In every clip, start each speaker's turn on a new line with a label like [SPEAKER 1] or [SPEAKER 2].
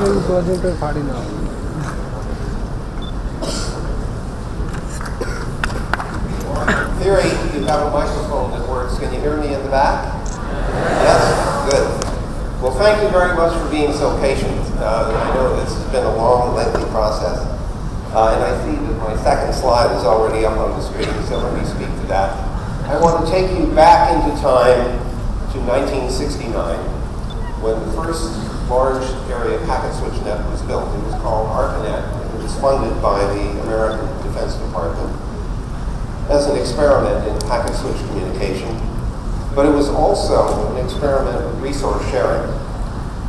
[SPEAKER 1] Theory, you have a microphone that works. Can you hear me in the back? Yes? Good. Well, thank you very much for being so patient. I know this has been a long, lengthy process. And I see that my second slide is already up on the screen, so let me speak to that. I want to take you back into time to 1969, when the first large area packet switch net was built. It was called ARPANET. It was funded by the American Defense Department as an experiment in packet switch communication. But it was also an experiment with resource sharing.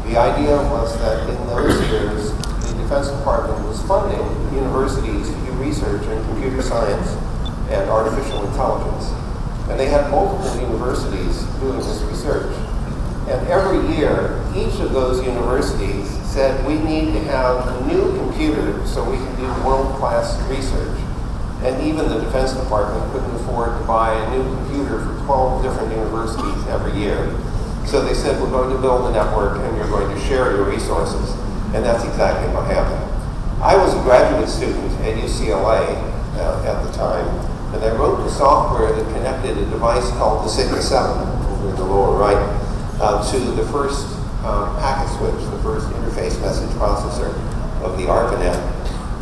[SPEAKER 1] The idea was that in those years, the Defense Department was funding universities to do research in computer science and artificial intelligence. And they had multiple universities doing this research. And every year, each of those universities said, we need to have a new computer so we can do world-class research. And even the Defense Department couldn't afford to buy a new computer for 12 different universities every year. So they said, we're going to build a network and you're going to share your resources. And that's exactly what happened. I was a graduate student at UCLA at the time, and I wrote the software that connected a device called the Sigma 7, over in the lower right, to the first packet switch, the first interface message processor of the ARPANET.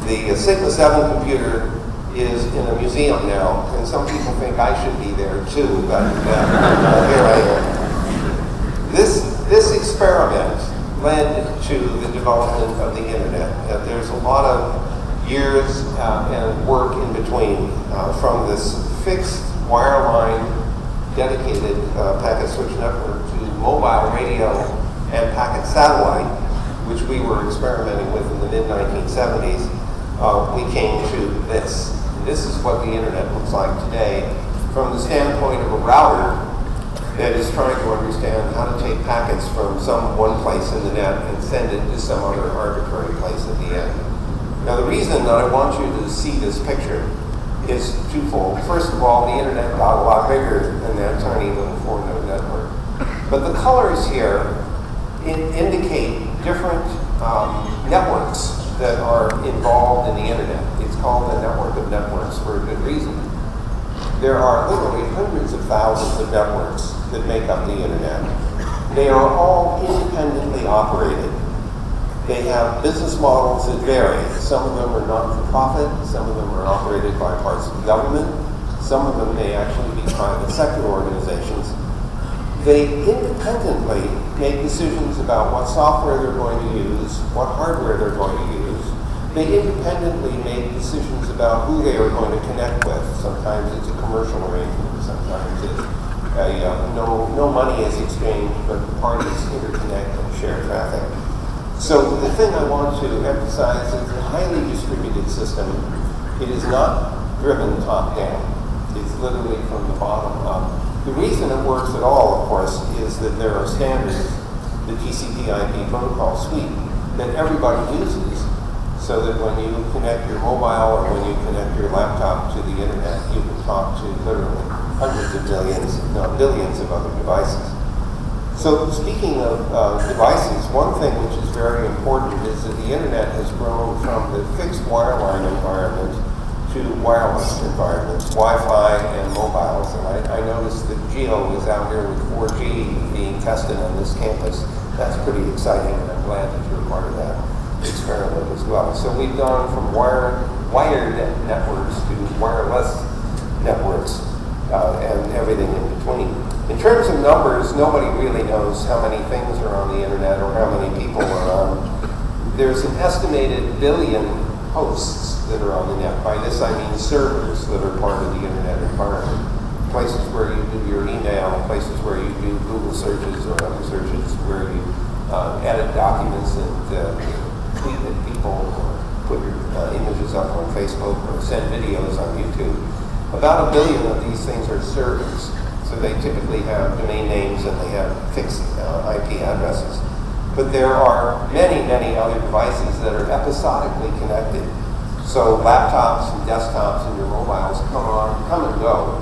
[SPEAKER 1] The Sigma 7 computer is in a museum now, and some people think I should be there too, but here I am. This experiment led to the development of the internet. There's a lot of years and work in between from this fixed wireline dedicated packet switch network to mobile radio and packet satellite, which we were experimenting with in the mid-1970s. We came to this. This is what the internet looks like today from the standpoint of a router that is trying to understand how to take packets from some one place in the net and send it to some other arbitrary place at the end. Now the reason that I want you to see this picture is twofold. First of all, the internet got a lot bigger than that tiny little 4-node network. But the colors here indicate different networks that are involved in the internet. It's called the network of networks for a good reason. There are literally hundreds of thousands of networks that make up the internet. They are all independently operated. They have business models that vary. Some of them are not-for-profit, some of them are operated by parts of the government, some of them may actually be private sector organizations. They independently make decisions about what software they're going to use, what hardware they're going to use. They independently make decisions about who they are going to connect with. Sometimes it's a commercial arrangement, sometimes it's no money is exchanged, but the parties interconnect and share traffic. So the thing I want to emphasize is a highly distributed system. It is not driven top-down. It's literally from the bottom up. The reason it works at all, of course, is that there are standards, the TCP/IP protocol suite, that everybody uses, so that when you connect your mobile or when you connect your laptop to the internet, you can talk to literally hundreds of millions, if not billions of other devices. So speaking of devices, one thing which is very important is that the internet has grown from the fixed wireline environment to wireless environments, Wi-Fi and mobiles. And I noticed that Geo is out here with 4G being tested on this campus. That's pretty exciting, and I'm glad that you're part of that experiment as well. So we've gone from wired networks to wireless networks and everything in between. In terms of numbers, nobody really knows how many things are on the internet or how many people are on. There's an estimated billion hosts that are on the net. By this I mean servers that are part of the internet environment. Places where you do your email, places where you do Google searches or other searches, where you edit documents and tweet at people or put your images up on Facebook or send videos on YouTube. About 1 billion of these things are servers. So they typically have domain names and they have fixed IP addresses. But there are many, many other devices that are episodically connected. So laptops and desktops and your mobiles come and go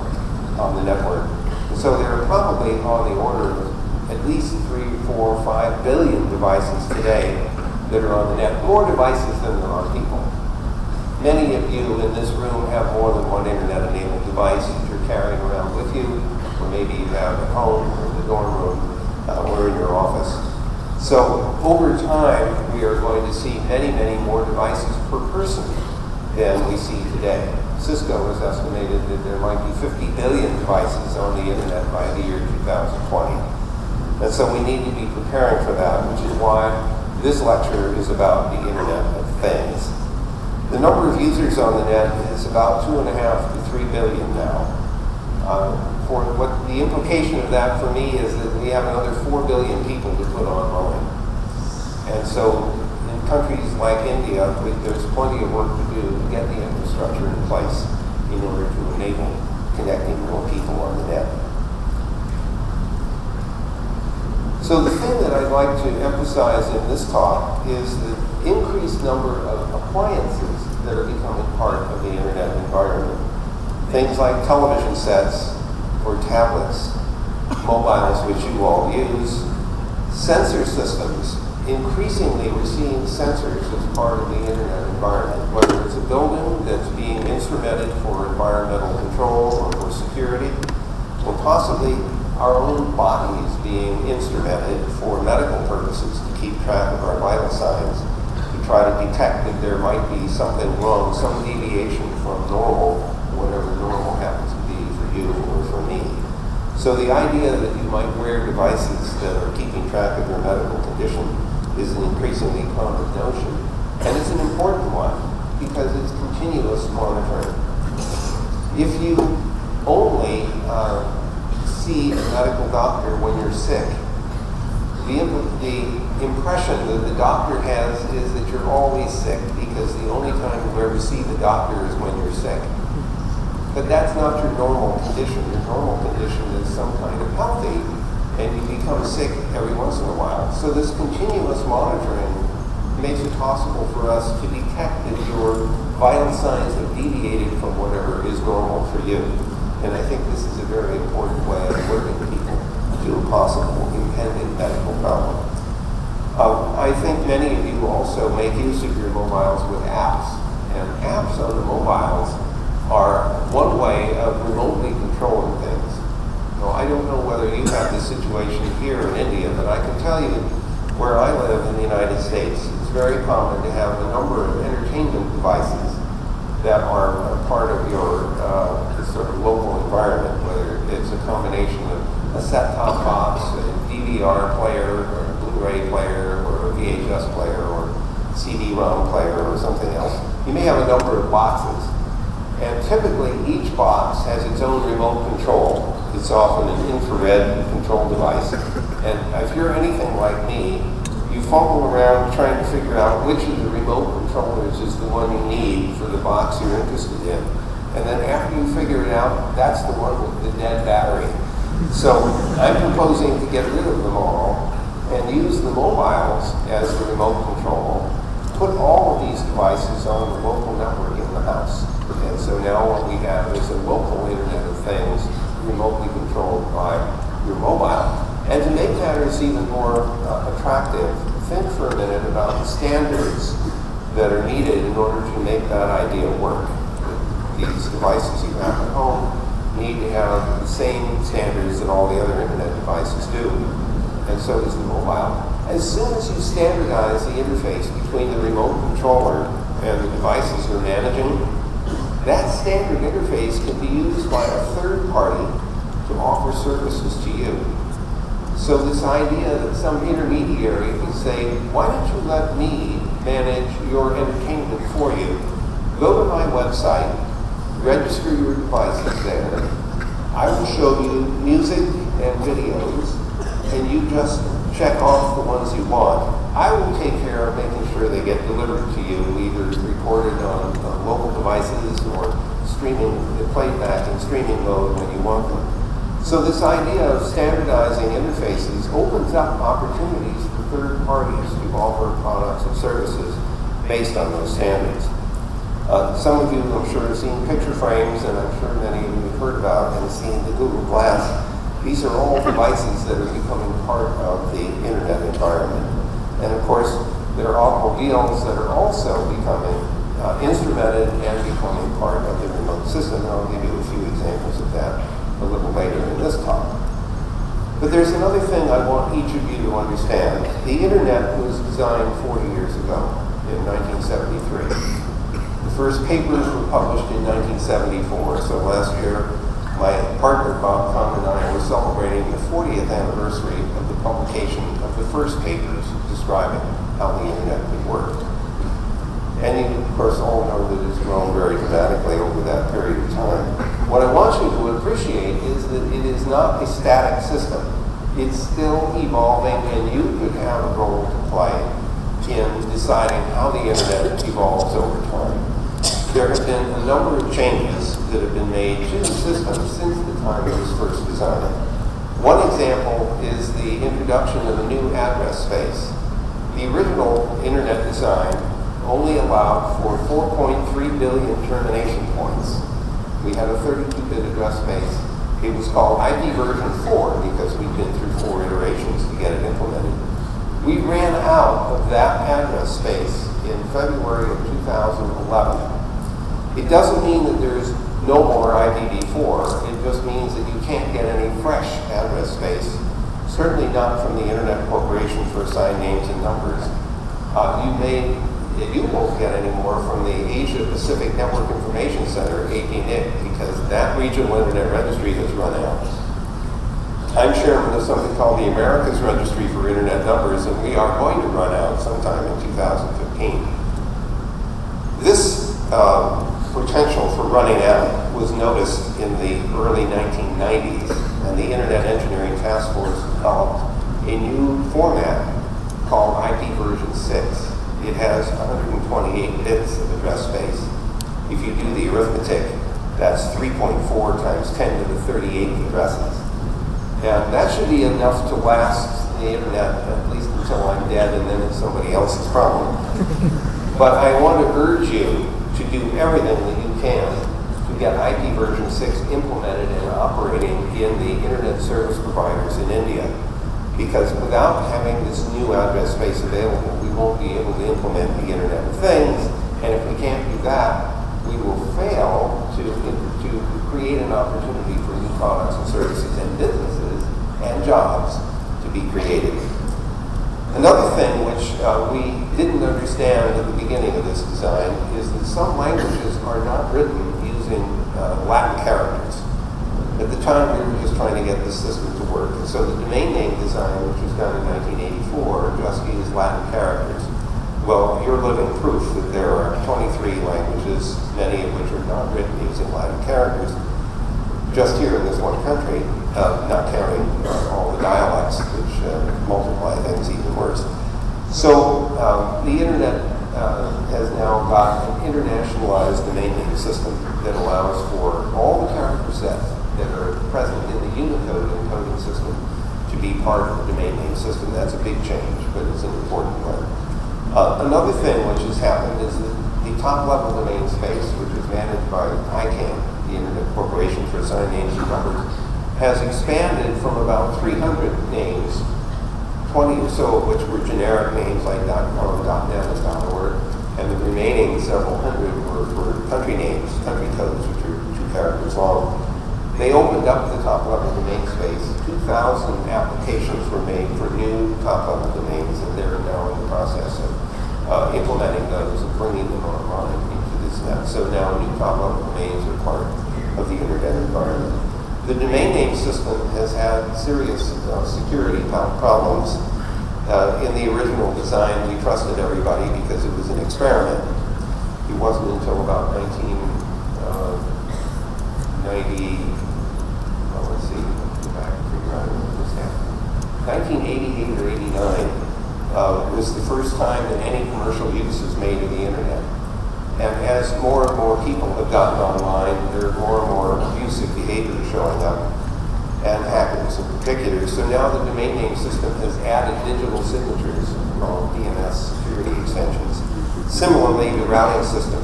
[SPEAKER 1] on the network. And so there are probably on the order of at least 3, 4, 5 billion devices today that are on the net, more devices than there are people. Many of you in this room have more than one internet-enabled device that you're carrying around with you, or maybe you have at home, or in the dorm room, or in your office. So over time, we are going to see many, many more devices per person than we see today. Cisco has estimated that there might be 50 billion devices on the internet by the year 2020. And so we need to be preparing for that, which is why this lecture is about the Internet of Things. The number of users on the net is about 2.5 to 3 billion now. For what the implication of that for me is that we have another 4 billion people to put online. And so in countries like India, there's plenty of work to do to get the infrastructure in place in order to enable connecting more people on the net. So the thing that I'd like to emphasize in this talk is the increased number of appliances that are becoming part of the internet environment. Things like television sets or tablets, mobiles which you all use, sensor systems. Increasingly, we're seeing sensors as part of the internet environment, whether it's a building that's being instrumented for environmental control or for security, or possibly our own bodies being instrumented for medical purposes to keep track of our vital signs, to try to detect if there might be something wrong, some deviation from normal, whatever normal happens to be for you or for me. So the idea that you might wear devices that are keeping track of your medical condition is an increasingly common notion. And it's an important one because it's continuous monitoring. If you only see a medical doctor when you're sick, the impression that the doctor has is that you're always sick because the only time you ever see the doctor is when you're sick. But that's not your normal condition. Your normal condition is some kind of healthy, and you become sick every once in a while. So this continuous monitoring makes it possible for us to detect if your vital signs have deviated from whatever is normal for you. And I think this is a very important way of alerting people to a possible impending medical problem. I think many of you also make use of your mobiles with apps. And apps on the mobiles are one way of remotely controlling things. Now, I don't know whether you have this situation here in India, but I can tell you where I live in the United States, it's very common to have a number of entertainment devices that are part of your sort of local environment, whether it's a combination of a set-top box, a DVR player, or a Blu-ray player, or a VHS player, or CD-ROM player, or something else. You may have a number of boxes, and typically each box has its own remote control. It's often an infrared control device, and if you're anything like me, you fumble around trying to figure out which of the remote controllers is the one you need for the box you're interested in. And then after you figure it out, that's the one with the dead battery. So I'm proposing to get rid of them all and use the mobiles as the remote control. Put all of these devices on the local network in the house. And so now what we have is a local Internet of Things remotely controlled by your mobile. And to make matters even more attractive, think for a minute about the standards that are needed in order to make that idea work. These devices you have at home need to have the same standards that all the other internet devices do, and so does the mobile. As soon as you standardize the interface between the remote controller and the devices you're managing, that standard interface can be used by a third party to offer services to you. So this idea that some intermediary can say, why don't you let me manage your entertainment for you? Go to my website, register your devices there. I will show you music and videos, and you just check off the ones you want. I will take care of making sure they get delivered to you, either recorded on local devices or streaming, played back in streaming mode when you want them. So this idea of standardizing interfaces opens up opportunities for third parties to offer products and services based on those standards. Some of you, I'm sure, have seen picture frames, and I'm sure many of you have heard about and seen the Google Glass. These are all devices that are becoming part of the internet environment. And of course, There are automobiles that are also becoming instrumented and becoming part of the remote system, and I'll give you a few examples of that a little later in this talk. But there's another thing I want each of you to understand. The internet was designed 40 years ago, in 1973. The first papers were published in 1974, so last year my partner Bob Kahn and I were celebrating the 40th anniversary of the publication of the first papers describing how the internet would work. And you, of course, all know that it's grown very dramatically over that period of time. What I want you to appreciate is that it is not a static system. It's still evolving, and you could have a role to play in deciding how the internet evolves over time. There have been a number of changes that have been made to the system since the time it was first designed. One example is the introduction of a new address space. The original internet design only allowed for 4.3 billion termination points. We had a 32-bit address space. It was called IP version 4 because we'd been through 4 iterations to get it implemented. We ran out of that address space in February of 2011. It doesn't mean that there's no more IPv4. It just means that you can't get any fresh address space, certainly not from the Internet Corporation for assigned names and numbers. You won't get any more from the Asia Pacific Network Information Center, APNIC, because that regional Internet registry has run out. I'm chairman of something called the Americas Registry for Internet Numbers, and we are going to run out sometime in 2015. This potential for running out was noticed in the early 1990s, and the Internet Engineering Task Force developed a new format called IP version 6. It has 128 bits of address space. If you do the arithmetic, that's 3.4 times 10 to the 38th addresses. And that should be enough to last the internet at least until I'm dead, and then it's somebody else's problem. But I want to urge you to do everything that you can to get IP version 6 implemented and operating in the internet service providers in India. Because without having this new address space available, we won't be able to implement the Internet of Things. And if we can't do that, we will fail to create an opportunity for new products and services and businesses and jobs to be created. Another thing which we didn't understand at the beginning of this design is that some languages are not written using Latin characters. At the time, we were just trying to get the system to work. And so the domain name design, which was done in 1984, just used Latin characters. Well, you're living proof that there are 23 languages, many of which are not written using Latin characters, just here in this one country, not counting all the dialects, which multiply things even worse. So the internet has now got an internationalized domain name system that allows for all the character sets that are present in the Unicode encoding system to be part of the domain name system. That's a big change, but it's an important one. Another thing which has happened is that the top-level domain space, which is managed by ICANN, the Internet Corporation for Assigned Names and Numbers, has expanded from about 300 names, 20 or so of which were generic names like .com, .net, and .Org, and the remaining several hundred were for country names, country codes, which are 2 characters long. They opened up the top-level domain space. 2,000 applications were made for new top-level domains, and they're now in the process of implementing those and bringing them online into this net. So now new top-level domains are part of the internet environment. The domain name system has had serious security problems. In the original design, we trusted everybody because it was an experiment. It wasn't until about 1988 or 89 was the first time that any commercial use was made of the internet. And as more and more people have gotten online, there are more and more abusive behaviors showing up, and hackers in particular. So now the domain name system has added digital signatures, called DNS security extensions. Similarly, the routing system,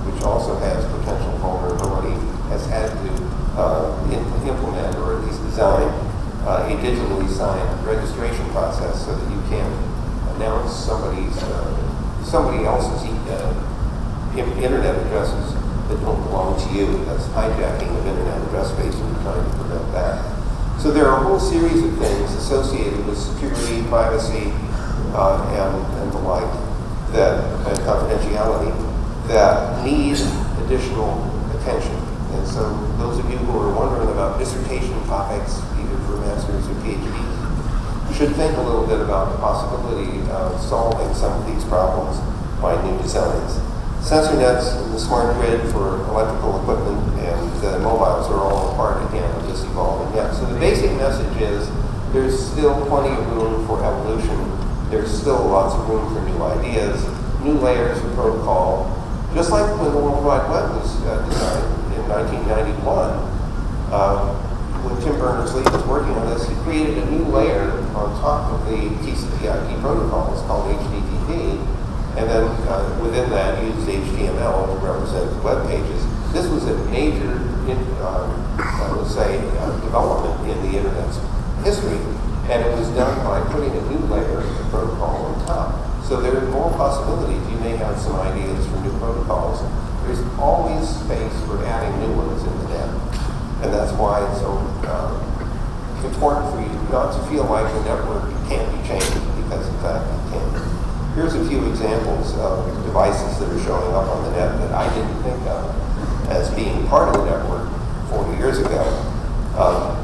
[SPEAKER 1] which also has potential vulnerability, has had to implement, or at least design, a digitally signed registration process so that you can announce somebody else's internet addresses that don't belong to you. That's hijacking of internet address space, and we're trying to prevent that. So there are a whole series of things associated with security, privacy, and the like, and confidentiality, that need additional attention. And so those of you who are wondering about dissertation topics, either for masters or PhDs, should think a little bit about the possibility of solving some of these problems by new designs. Sensor nets and the smart grid for electrical equipment and mobiles are all a part, again, of this evolving net. So the basic message is there's still plenty of room for evolution. There's still lots of room for new ideas, new layers of protocol. Just like when the World Wide Web was designed in 1991, when Tim Berners-Lee was working on this, he created a new layer on top of the TCP/IP protocols called HTTP, and then within that used HTML to represent web pages. This was a major, development in the Internet's history, and it was done by putting a new layer of the protocol on top. So there are more possibilities. You may have some ideas for new protocols. There's always space for adding new ones in the net. And that's why it's so important for you not to feel like the network can't be changed, because in fact it can. Here's a few examples of devices that are showing up on the net that I didn't think of as being part of the network 40 years ago.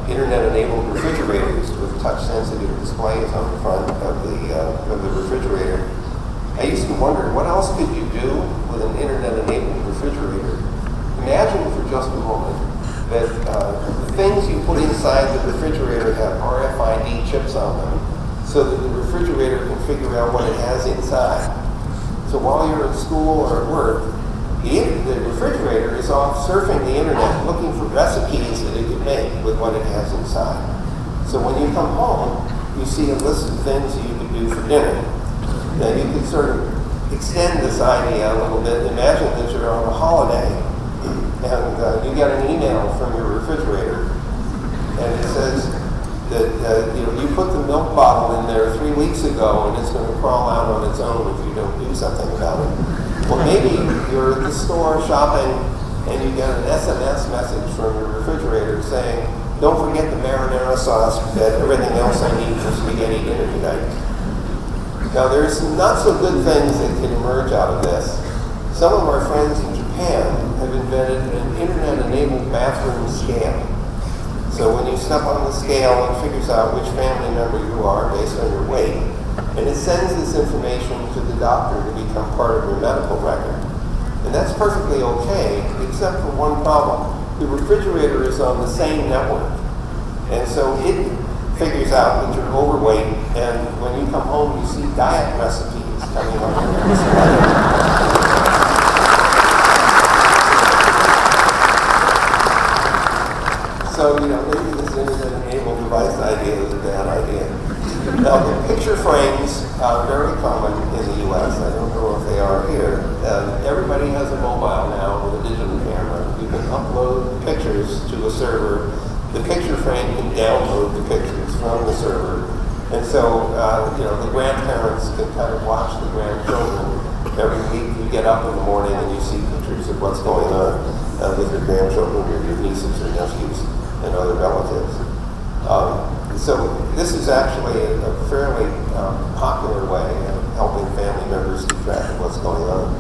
[SPEAKER 1] Internet-enabled refrigerators with touch-sensitive displays on the front of the refrigerator. I used to wonder, what else could you do with an internet-enabled refrigerator? Imagine for just a moment that the things you put inside the refrigerator have RFID chips on them, so that the refrigerator can figure out what it has inside. So while you're at school or at work, the refrigerator is off surfing the internet looking for recipes that it can make with what it has inside. So when you come home, you see a list of things that you could do for dinner. Now you could sort of extend this idea a little bit. Imagine that you're on a holiday and you get an email from your refrigerator, and it says that you put the milk bottle in there 3 weeks ago and it's going to crawl out on its own if you don't do something about it. Well, maybe you're at the store shopping and you get an SMS message from your refrigerator saying, don't forget the marinara sauce and everything else I need for spaghetti dinner tonight. Now, there's some not so good things that can emerge out of this. Some of our friends in Japan have invented an internet-enabled bathroom scale. So when you step on the scale, it figures out which family member you are based on your weight. And it sends this information to the doctor to become part of your medical record. And that's perfectly okay, except for one problem. The refrigerator is on the same network. And so it figures out that you're overweight, and when you come home, you see diet recipes coming up on your display. So, maybe this internet-enabled device idea is a bad idea. Now, the picture frames are very common in the U.S. I don't know if they are here. Everybody has a mobile now with a digital camera. You can upload pictures to a server. The picture frame can download the pictures from the server. And so, the grandparents can kind of watch the grandchildren. Every week you get up in the morning and you see pictures of what's going on with your grandchildren or your nieces or nephews and other relatives. So this is actually a fairly popular way of helping family members keep track of what's going on.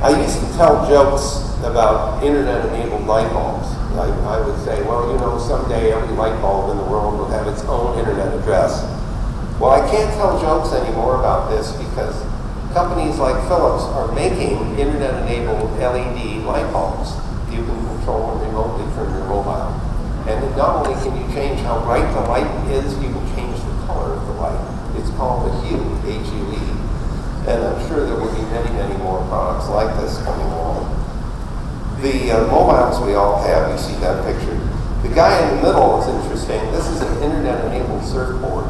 [SPEAKER 1] I used to tell jokes about internet-enabled light bulbs. I would say, well, someday every light bulb in the world will have its own internet address. Well, I can't tell jokes anymore about this because companies like Philips are making internet-enabled LED light bulbs. You can control them remotely from your mobile. And not only can you change how bright the light is, you can change the color of the light. It's called a hue, H-U-E. And I'm sure there will be many, many more products like this coming along. The mobiles we all have, you see that picture. The guy in the middle is interesting. This is an internet-enabled surfboard.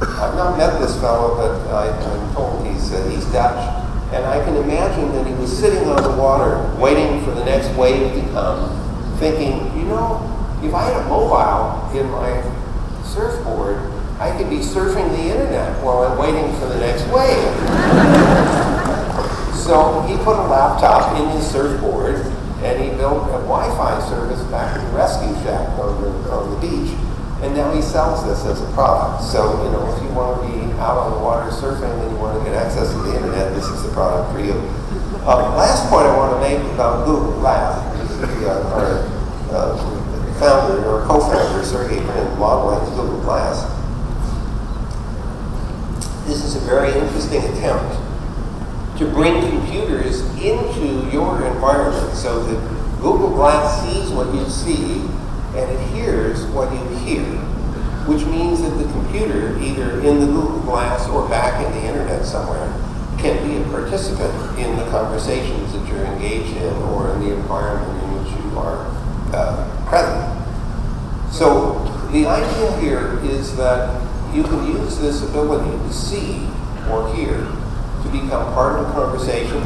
[SPEAKER 1] I've not met this fellow, but I'm told he's Dutch. And I can imagine that he was sitting on the water, waiting for the next wave to come, thinking, if I had a mobile in my surfboard, I could be surfing the internet while I'm waiting for the next wave. So he put a laptop in his surfboard, and he built a Wi-Fi service back in the rescue shack on the beach. And now he sells this as a product. So, you know, if you want to be out on the water surfing and you want to get access to the internet, this is the product for you. Last point I want to make about Google Glass. Our founder, or co-founder, Sergey Brin, modeling Google Glass. This is a very interesting attempt to bring computers into your environment so that Google Glass sees what you see and it hears what you hear, which means that the computer, either in the Google Glass or back in the internet somewhere, can be a participant in the conversations that you're engaged in or in the environment in which you are present. So the idea here is that you can use this ability to see or hear to become part of a conversation,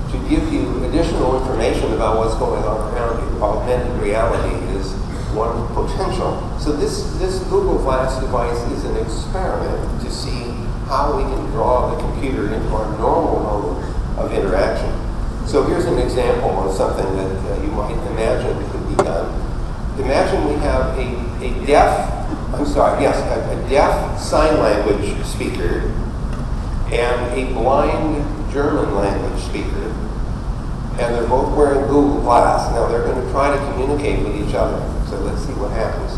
[SPEAKER 1] to give you additional information about what's going on around you. Augmented reality is one potential. So this Google Glass device is an experiment to see how we can draw the computer into our normal mode of interaction. So here's an example of something that you might imagine could be done. Imagine we have a deaf sign language speaker and a blind German language speaker, and they're both wearing Google Glass. Now they're going to try to communicate with each other, so let's see what happens.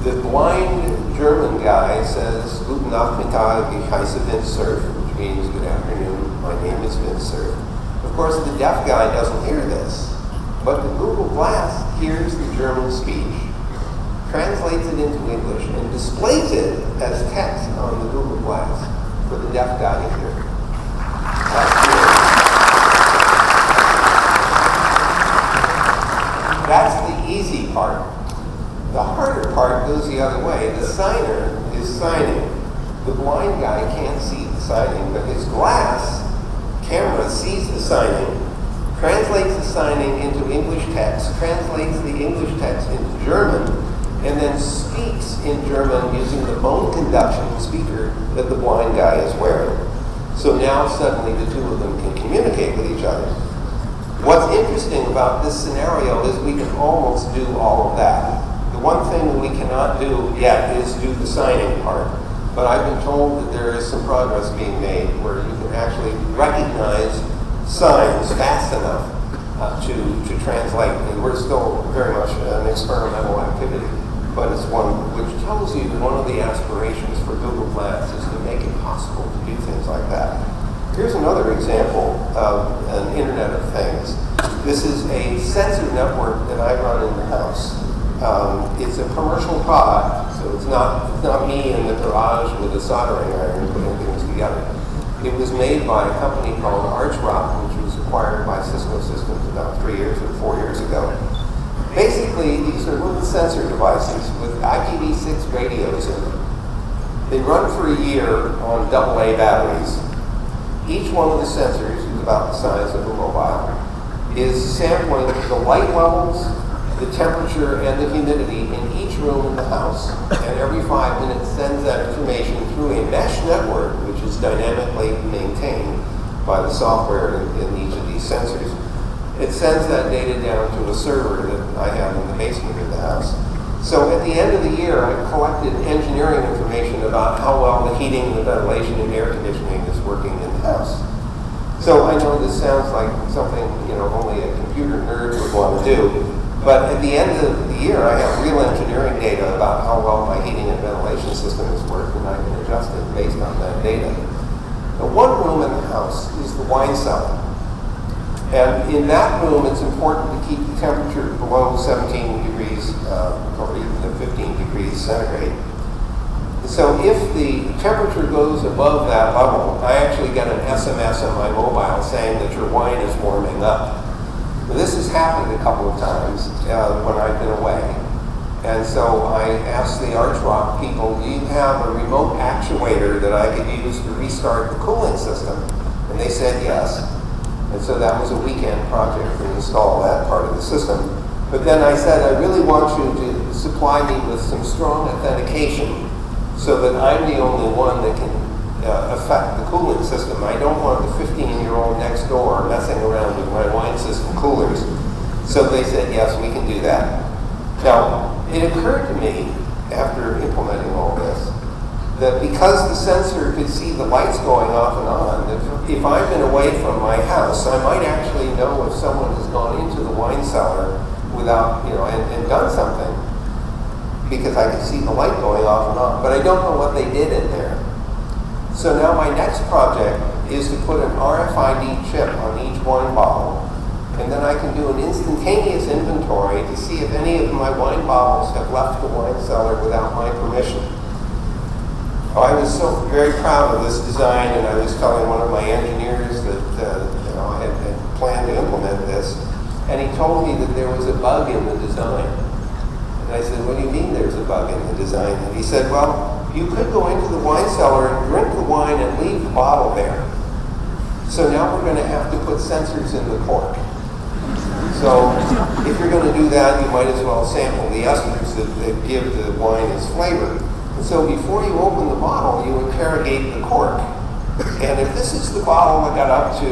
[SPEAKER 1] The blind German guy says, Guten Nachmittag, ich heiße Vint Cerf, which means good afternoon, my name is Vint Cerf. Of course, the deaf guy doesn't hear this, but the Google Glass hears the German speech, translates it into English, and displays it as text on the Google Glass for the deaf guy to hear. That's the easy part. The harder part goes the other way. The signer is signing. The blind guy can't see the signing, but his glass camera sees the signing, translates the signing into English text, translates the English text into German, and then speaks in German using the bone conduction speaker that the blind guy is wearing. So now suddenly the two of them can communicate with each other. What's interesting about this scenario is we can almost do all of that. The one thing that we cannot do yet is do the signing part. But I've been told that there is some progress being made where you can actually recognize signs fast enough to translate. And we're still very much an experimental activity. But it's one which tells you that one of the aspirations for Google Glass is to make it possible to do things like that. Here's another example of an Internet of Things. This is a sensor network that I run in the house. It's a commercial product, so it's not me in the garage with a soldering iron putting things together. It was made by a company called Archrock, which was acquired by Cisco Systems about 3 years or 4 years ago. Basically, these are little sensor devices with IPv6 radios in them. They run for a year on AA batteries. Each one of the sensors, is about the size of a mobile, is sampling the light levels, the temperature, and the humidity in each room in the house. And every 5 minutes sends that information through a mesh network, which is dynamically maintained by the software in each of these sensors. It sends that data down to a server that I have in the basement of the house. So at the end of the year, I collected engineering information about how well the heating, the ventilation, and air conditioning is working in the house. So I know this sounds like something only a computer nerd would want to do, but at the end of the year, I have real engineering data about how well my heating and ventilation system has worked, and I can adjust it based on that data. Now, one room in the house is the wine cellar. And in that room, it's important to keep the temperature below 17 degrees or even 15 degrees centigrade. So if the temperature goes above that level, I actually get an SMS on my mobile saying that your wine is warming up. Now, this has happened a couple of times when I've been away. And so I asked the Archrock people, do you have a remote actuator that I could use to restart the cooling system? And they said yes. And so that was a weekend project to install that part of the system. But then I said, I really want you to supply me with some strong authentication so that I'm the only one that can affect the cooling system. I don't want the 15-year-old next door messing around with my wine system coolers. So they said, yes, we can do that. Now, it occurred to me, after implementing all this, that because the sensor could see the lights going off and on, that if I've been away from my house, I might actually know if someone has gone into the wine cellar without, and done something, because I can see the light going off and on. But I don't know what they did in there. So now my next project is to put an RFID chip on each wine bottle, and then I can do an instantaneous inventory to see if any of my wine bottles have left the wine cellar without my permission. I was so very proud of this design, and I was telling one of my engineers that I had planned to implement this, and he told me that there was a bug in the design. And I said, what do you mean there's a bug in the design? And he said, well, you could go into the wine cellar and drink the wine and leave the bottle there. So now we're going to have to put sensors in the cork. So if you're going to do that, you might as well sample the esters that give the wine its flavor. And so before you open the bottle, you interrogate the cork. And if this is the bottle that got up to,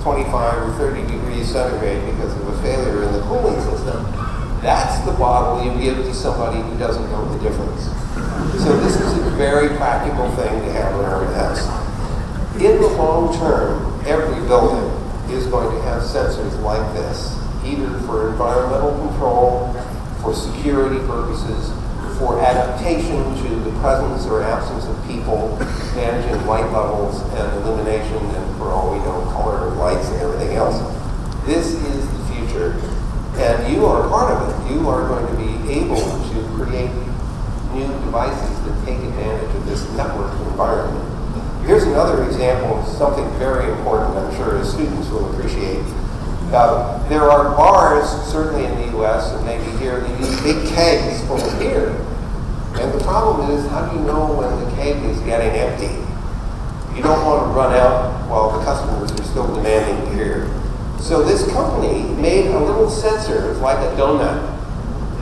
[SPEAKER 1] 25 or 30 degrees centigrade because of a failure in the cooling system, that's the bottle you give to somebody who doesn't know the difference. So this is a very practical thing to have in our house. In the long term, every building is going to have sensors like this, either for environmental control, for security purposes, for adaptation to the presence or absence of people, managing light levels and illumination, and for all we know, color of lights and everything else. This is the future, and you are part of it. You are going to be able to create new devices that take advantage of this network environment. Here's another example of something very important, I'm sure as students will appreciate. There are bars, certainly in the US and maybe here, that use big kegs full of beer. And the problem is, how do you know when the keg is getting empty? You don't want to run out while the customers are still demanding beer. So this company made a little sensor, like a donut.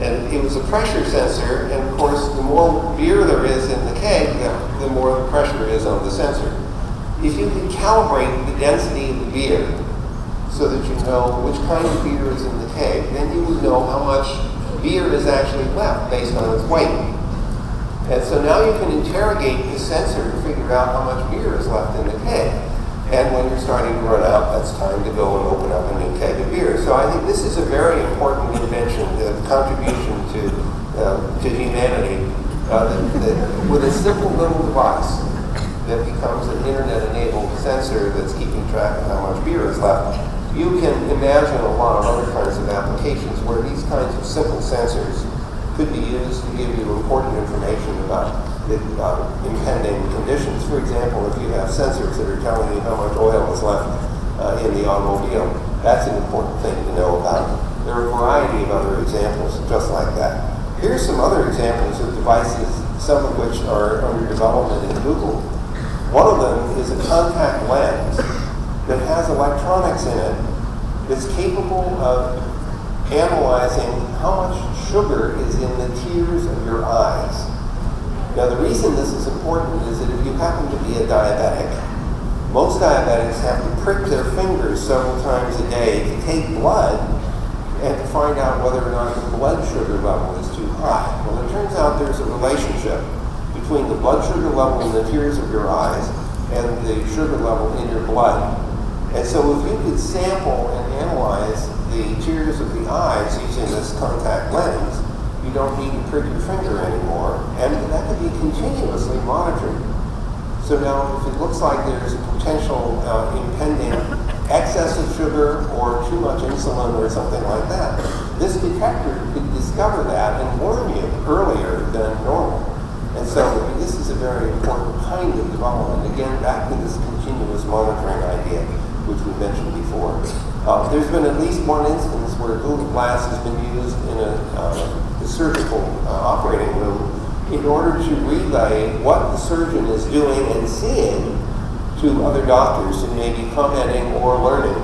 [SPEAKER 1] And it was a pressure sensor, and of course, the more beer there is in the keg, the more the pressure is on the sensor. If you can calibrate the density of the beer so that you know which kind of beer is in the keg, then you would know how much beer is actually left based on its weight. And so now you can interrogate the sensor to figure out how much beer is left in the keg. And when you're starting to run out, that's time to go and open up a new keg of beer. So I think this is a very important invention, the contribution to humanity, with a simple little device that becomes an internet-enabled sensor that's keeping track of how much beer is left. You can imagine a lot of other kinds of applications where these kinds of simple sensors could be used to give you important information about impending conditions. For example, if you have sensors that are telling you how much oil is left in the automobile, that's an important thing to know about. There are a variety of other examples just like that. Here's some other examples of devices, some of which are under development in Google. One of them is a contact lens that has electronics in it that's capable of analyzing how much sugar is in the tears of your eyes. Now, the reason this is important is that if you happen to be a diabetic, most diabetics have to prick their fingers several times a day to take blood and to find out whether or not the blood sugar level is too high. Well, it turns out there's a relationship between the blood sugar level in the tears of your eyes and the sugar level in your blood. And so if you could sample and analyze the tears of the eyes using this contact lens, you don't need to prick your finger anymore, and that could be continuously monitored. So now, if it looks like there's a potential impending excess of sugar or too much insulin or something like that, this detector could discover that and warn you earlier than normal. And so this is a very important kind of development. Again, back to this continuous monitoring idea, which we mentioned before. There's been at least one instance where Google Glass has been used in a surgical operating room in order to relay what the surgeon is doing and seeing to other doctors who may be commenting or learning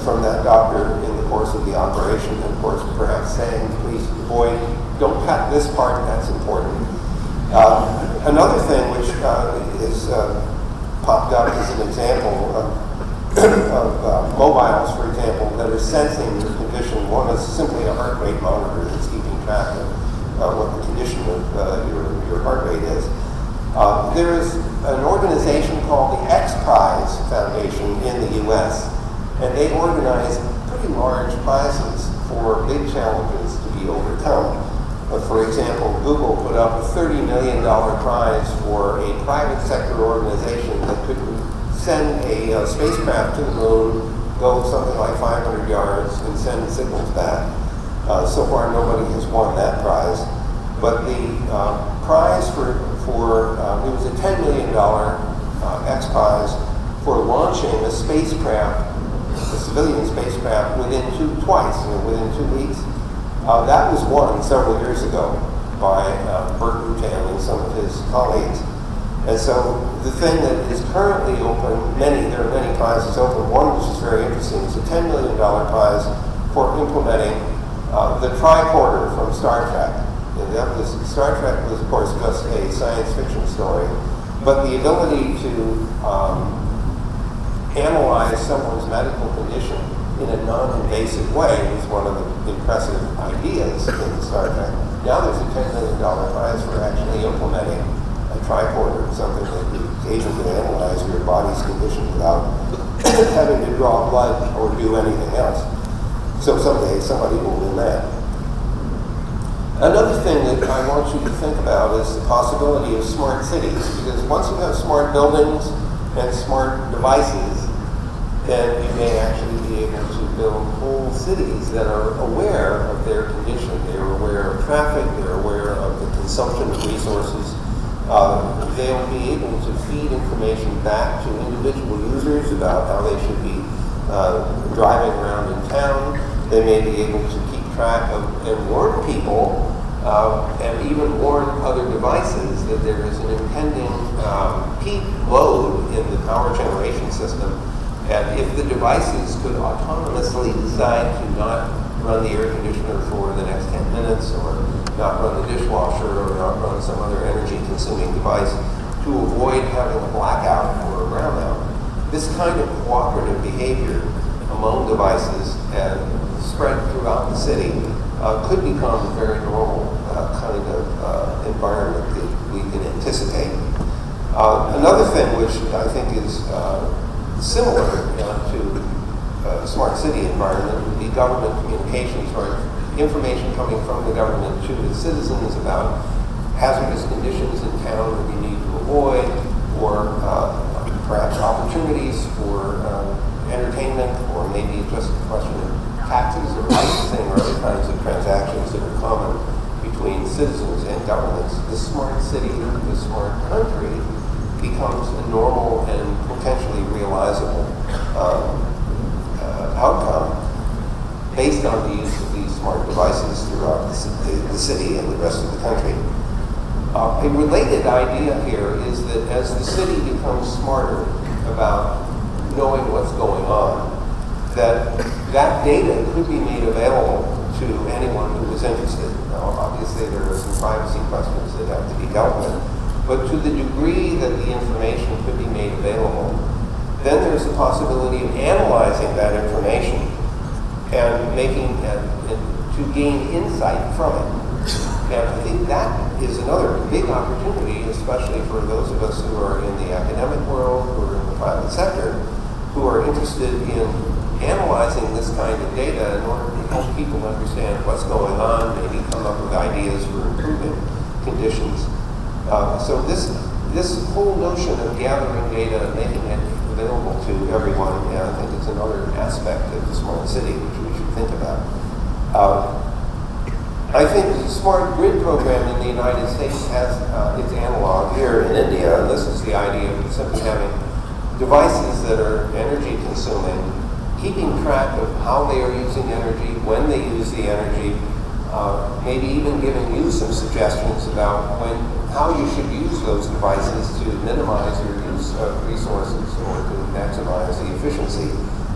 [SPEAKER 1] from that doctor in the course of the operation. And of course, perhaps saying, please avoid, don't cut this part, that's important. Another thing which is popped up as an example of mobiles, for example, that are sensing the condition. One is simply a heart rate monitor that's keeping track of what the condition of your heart rate is. There is an organization called the X Prize Foundation in the U.S., and they organize pretty large prizes for big challenges to be overcome. For example, Google put up a $30 million prize for a private sector organization that could send a spacecraft to the moon, go something like 500 yards, and send signals back. So far, nobody has won that prize. But the prize it was a $10 million X Prize for launching a spacecraft, a civilian spacecraft, within 2 weeks. That was won several years ago by Bert Rutan and some of his colleagues. And so the thing that is currently open, there are many prizes open. One which is very interesting is a $10 million prize for implementing the tricorder from Star Trek. And Star Trek was, of course, just a science fiction story, but the ability to analyze someone's medical condition in a non-invasive way was one of the impressive ideas in Star Trek. Now there's a $10 million prize for actually implementing a tricorder, something that is able to analyze your body's condition without having to draw blood or do anything else. So someday somebody will win that. Another thing that I want you to think about is the possibility of smart cities, because once you have smart buildings and smart devices, then you may actually be able to build whole cities that are aware of their condition. They're aware of traffic, they're aware of the consumption of resources. They'll be able to feed information back to individual users about how they should be driving around in town. They may be able to keep track of and warn people and even warn other devices that there is an impending peak load in the power generation system. And if the devices could autonomously decide to not run the air conditioner for the next 10 minutes, or not run the dishwasher, or not run some other energy-consuming device to avoid having a blackout or a brownout, this kind of cooperative behavior among devices and spread throughout the city could become a very normal kind of environment that we can anticipate. Another thing which I think is similar to a smart city environment would be government communications, or information coming from the government to the citizens about hazardous conditions in town that we need to avoid, or perhaps opportunities for entertainment, or maybe just a question of taxes or licensing or other kinds of transactions that are common between citizens and governments. The smart city, the smart country, becomes a normal and potentially realizable outcome based on the use of these smart devices throughout the city and the rest of the country. A related idea here is that as the city becomes smarter about knowing what's going on, that data could be made available to anyone who is interested. Now, obviously, there are some privacy questions that have to be dealt with, but to the degree that the information could be made available, then there's the possibility of analyzing that information and to gain insight from it. And I think that is another big opportunity, especially for those of us who are in the academic world, who are in the private sector, who are interested in analyzing this kind of data in order to help people understand what's going on, maybe come up with ideas for improving conditions. So this whole notion of gathering data and making it available to everyone, I think is another aspect of the smart city which we should think about. I think the smart grid program in the United States has its analog here in India, and this is the idea of simply having devices that are energy consuming, keeping track of how they are using energy, when they use the energy, maybe even giving you some suggestions about how you should use those devices to minimize your use of resources or to maximize the efficiency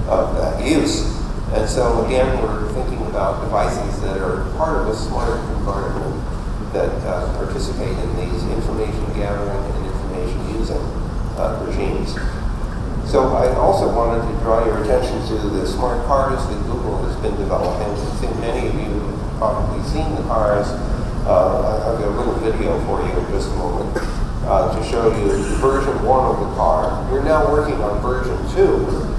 [SPEAKER 1] of that use. And so again, we're thinking about devices that are part of a smart environment that participate in these information gathering and information using regimes. So I also wanted to draw your attention to the smart cars that Google has been developing. I think many of you have probably seen the cars. I've got a little video for you in just a moment to show you version 1 of the car. We're now working on version 2.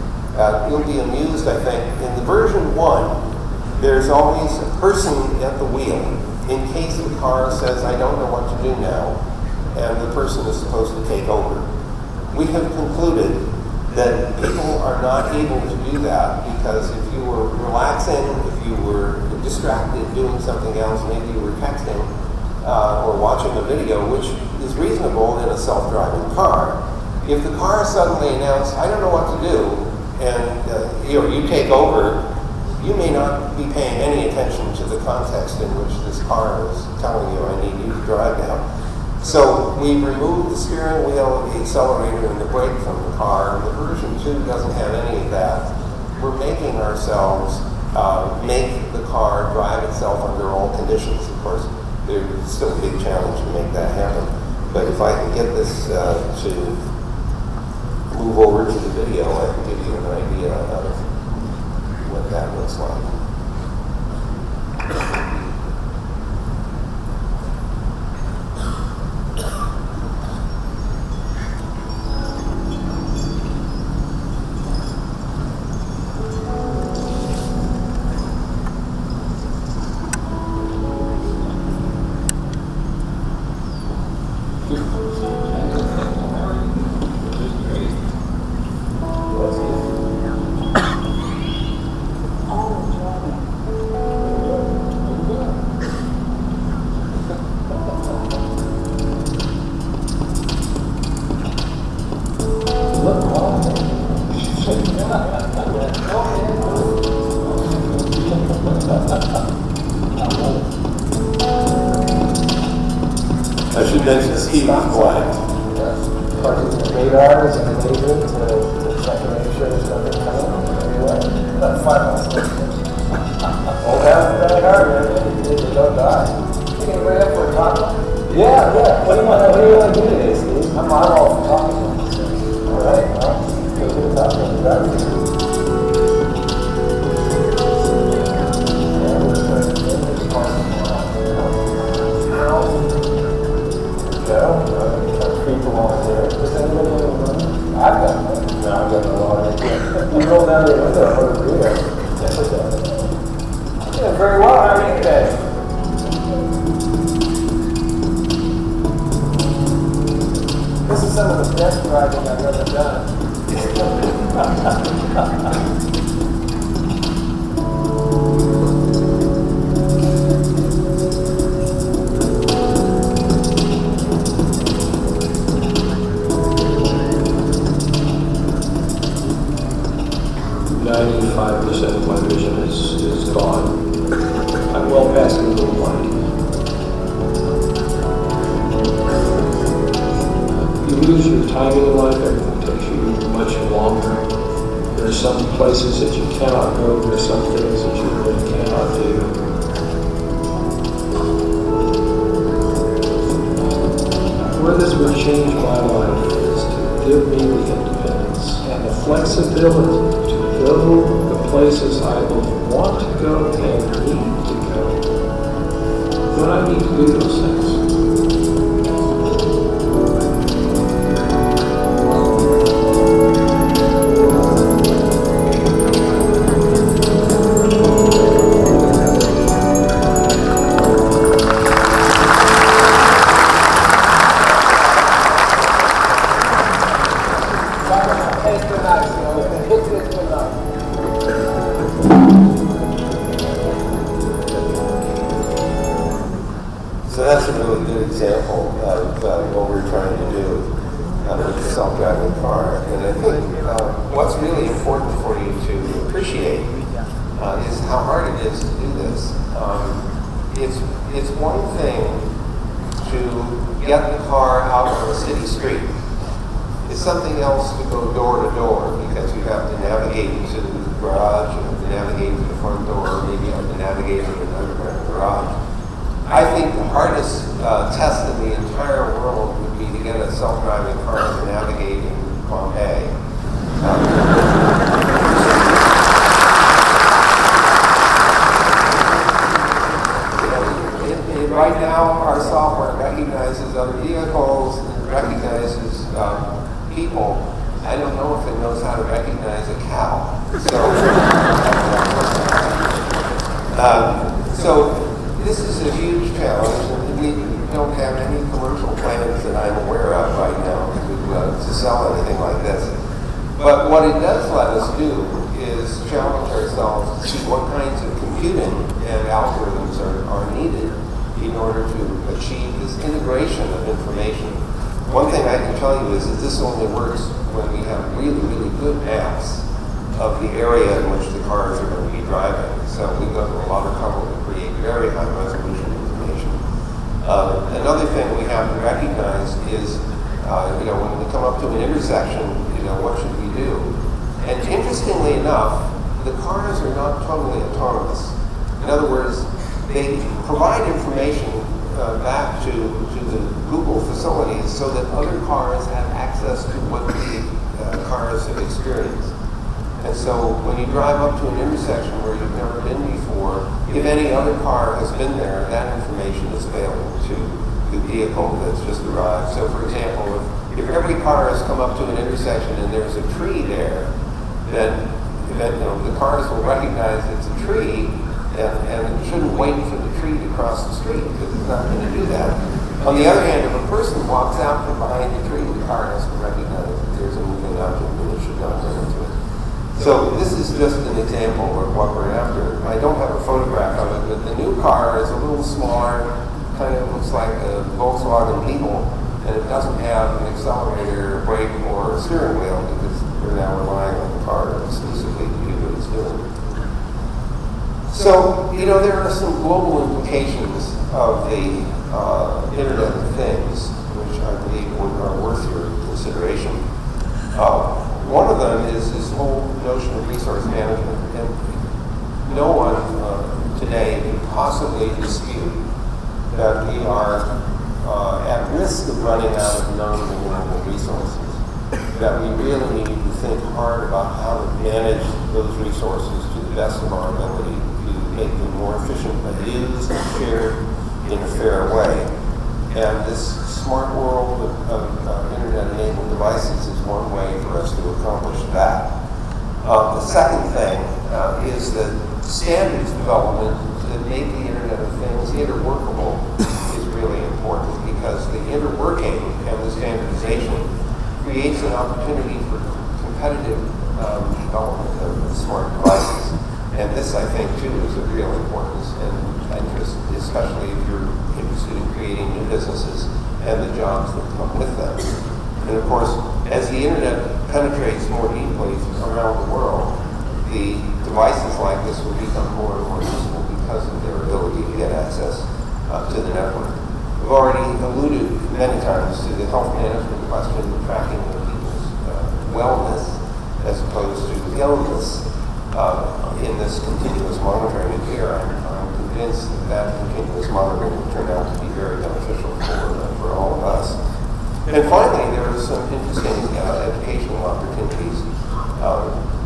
[SPEAKER 1] You'll be amused, I think. In the version 1, there's always a person at the wheel in case the car says, I don't know what to do now, and the person is supposed to take over. We have concluded that people are not able to do that because if you were relaxing, if you were distracted doing something else, maybe you were texting or watching a video, which is reasonable in a self-driving car. If the car suddenly announced, I don't know what to do, and you take over, you may not be paying any attention to the context in which this car is telling you, I need you to drive now. So we removed the steering wheel, the accelerator, and the brake from the car. The version 2 doesn't have any of that. We're making ourselves make the car drive itself under all conditions. Of course, there's still a big challenge to make that happen. But if I can get this to move over to the video, I can give you an idea of what that looks like. I should mention Steve is blind.
[SPEAKER 2] Radars and lasers to check and make sure there's nothing coming anywhere. About 5 months. Oh, that's hard, man. You don't die. You can ready up for a taco? Yeah. What do you want to do today, Steve? I'm all for talking. All right, well, go to the taco. I've got no water. You roll down the window for the burrito. I'm doing very well. How are you today? This is some of the best driving I've ever done.
[SPEAKER 3] 95% of my vision is gone. I'm well past the blue line. You lose your timing in life, everything takes you much longer. There are some places that you cannot go, there are some things that you really cannot do. Where this will change my life is to give me the independence and the flexibility to go the places I both want to go and need to go. But I need to do those things.
[SPEAKER 1] So that's a really good example of what we're trying to do with the self-driving car. And I think what's really important for you to appreciate is how hard it is to do this. It's one thing to get the car out on a city street. It's something else to go door to door because you have to navigate to the garage, you have to navigate to the front door, maybe you have to navigate to another garage. I think the hardest test in the entire world would be to get a self-driving car to navigate in Bombay. Right now, our software recognizes other vehicles, recognizes people. I don't know if it knows how to recognize a cow. So this is a huge challenge, and we don't have any commercial plans that I'm aware of right now to sell anything like this. But what it does let us do is challenge ourselves to see what kinds of computing and algorithms are needed in order to achieve this integration of information. One thing I can tell you is that this only works when we have really, really good maps of the area in which the cars are going to be driving. So we go to a lot of trouble to create very high resolution information. Another thing we have to recognize is, when we come up to an intersection, what should we do? And interestingly enough, the cars are not totally autonomous. In other words, they provide information back to the Google facilities so that other cars have access to what the cars have experienced. And so when you drive up to an intersection where you've never been before, if any other car has been there, that information is available to the vehicle that's just arrived. So for example, if every car has come up to an intersection and there's a tree there, then the cars will recognize it's a tree, and it shouldn't wait for the tree to cross the street, because it's not going to do that. On the other hand, if a person walks out from behind the tree, the car has to recognize that there's a moving object and it should not run into it. So this is just an example of what we're after. I don't have a photograph of it, but the new car is a little smaller, kind of looks like a Volkswagen Beetle, and it doesn't have an accelerator, brake, or a steering wheel, because we're now relying on the car exclusively to do what it's doing. So, there are some global implications of the Internet of Things, which I believe are worth your consideration. One of them is this whole notion of resource management. And no one today can possibly dispute that we are at risk of running out of non-renewable resources, that we really need to think hard about how to manage those resources to the best of our ability, make them more efficiently used and shared in a fair way. And this smart world of internet-enabled devices is one way for us to accomplish that. The second thing is that standards development that make the Internet of Things interworkable is really important, because the interworking and the standardization creates an opportunity for competitive development of smart devices. And this, I think, too, is of real importance and interest, especially if you're interested in creating new businesses and the jobs that come with them. And of course, as the Internet penetrates more deeply around the world, the devices like this will become more and more useful because of their ability to get access to the network. We've already alluded many times to the health management question, the tracking of people's wellness as opposed to illness. In this continuous monitoring, and here I'm convinced that continuous monitoring will turn out to be very beneficial for all of us. And finally, there are some interesting educational opportunities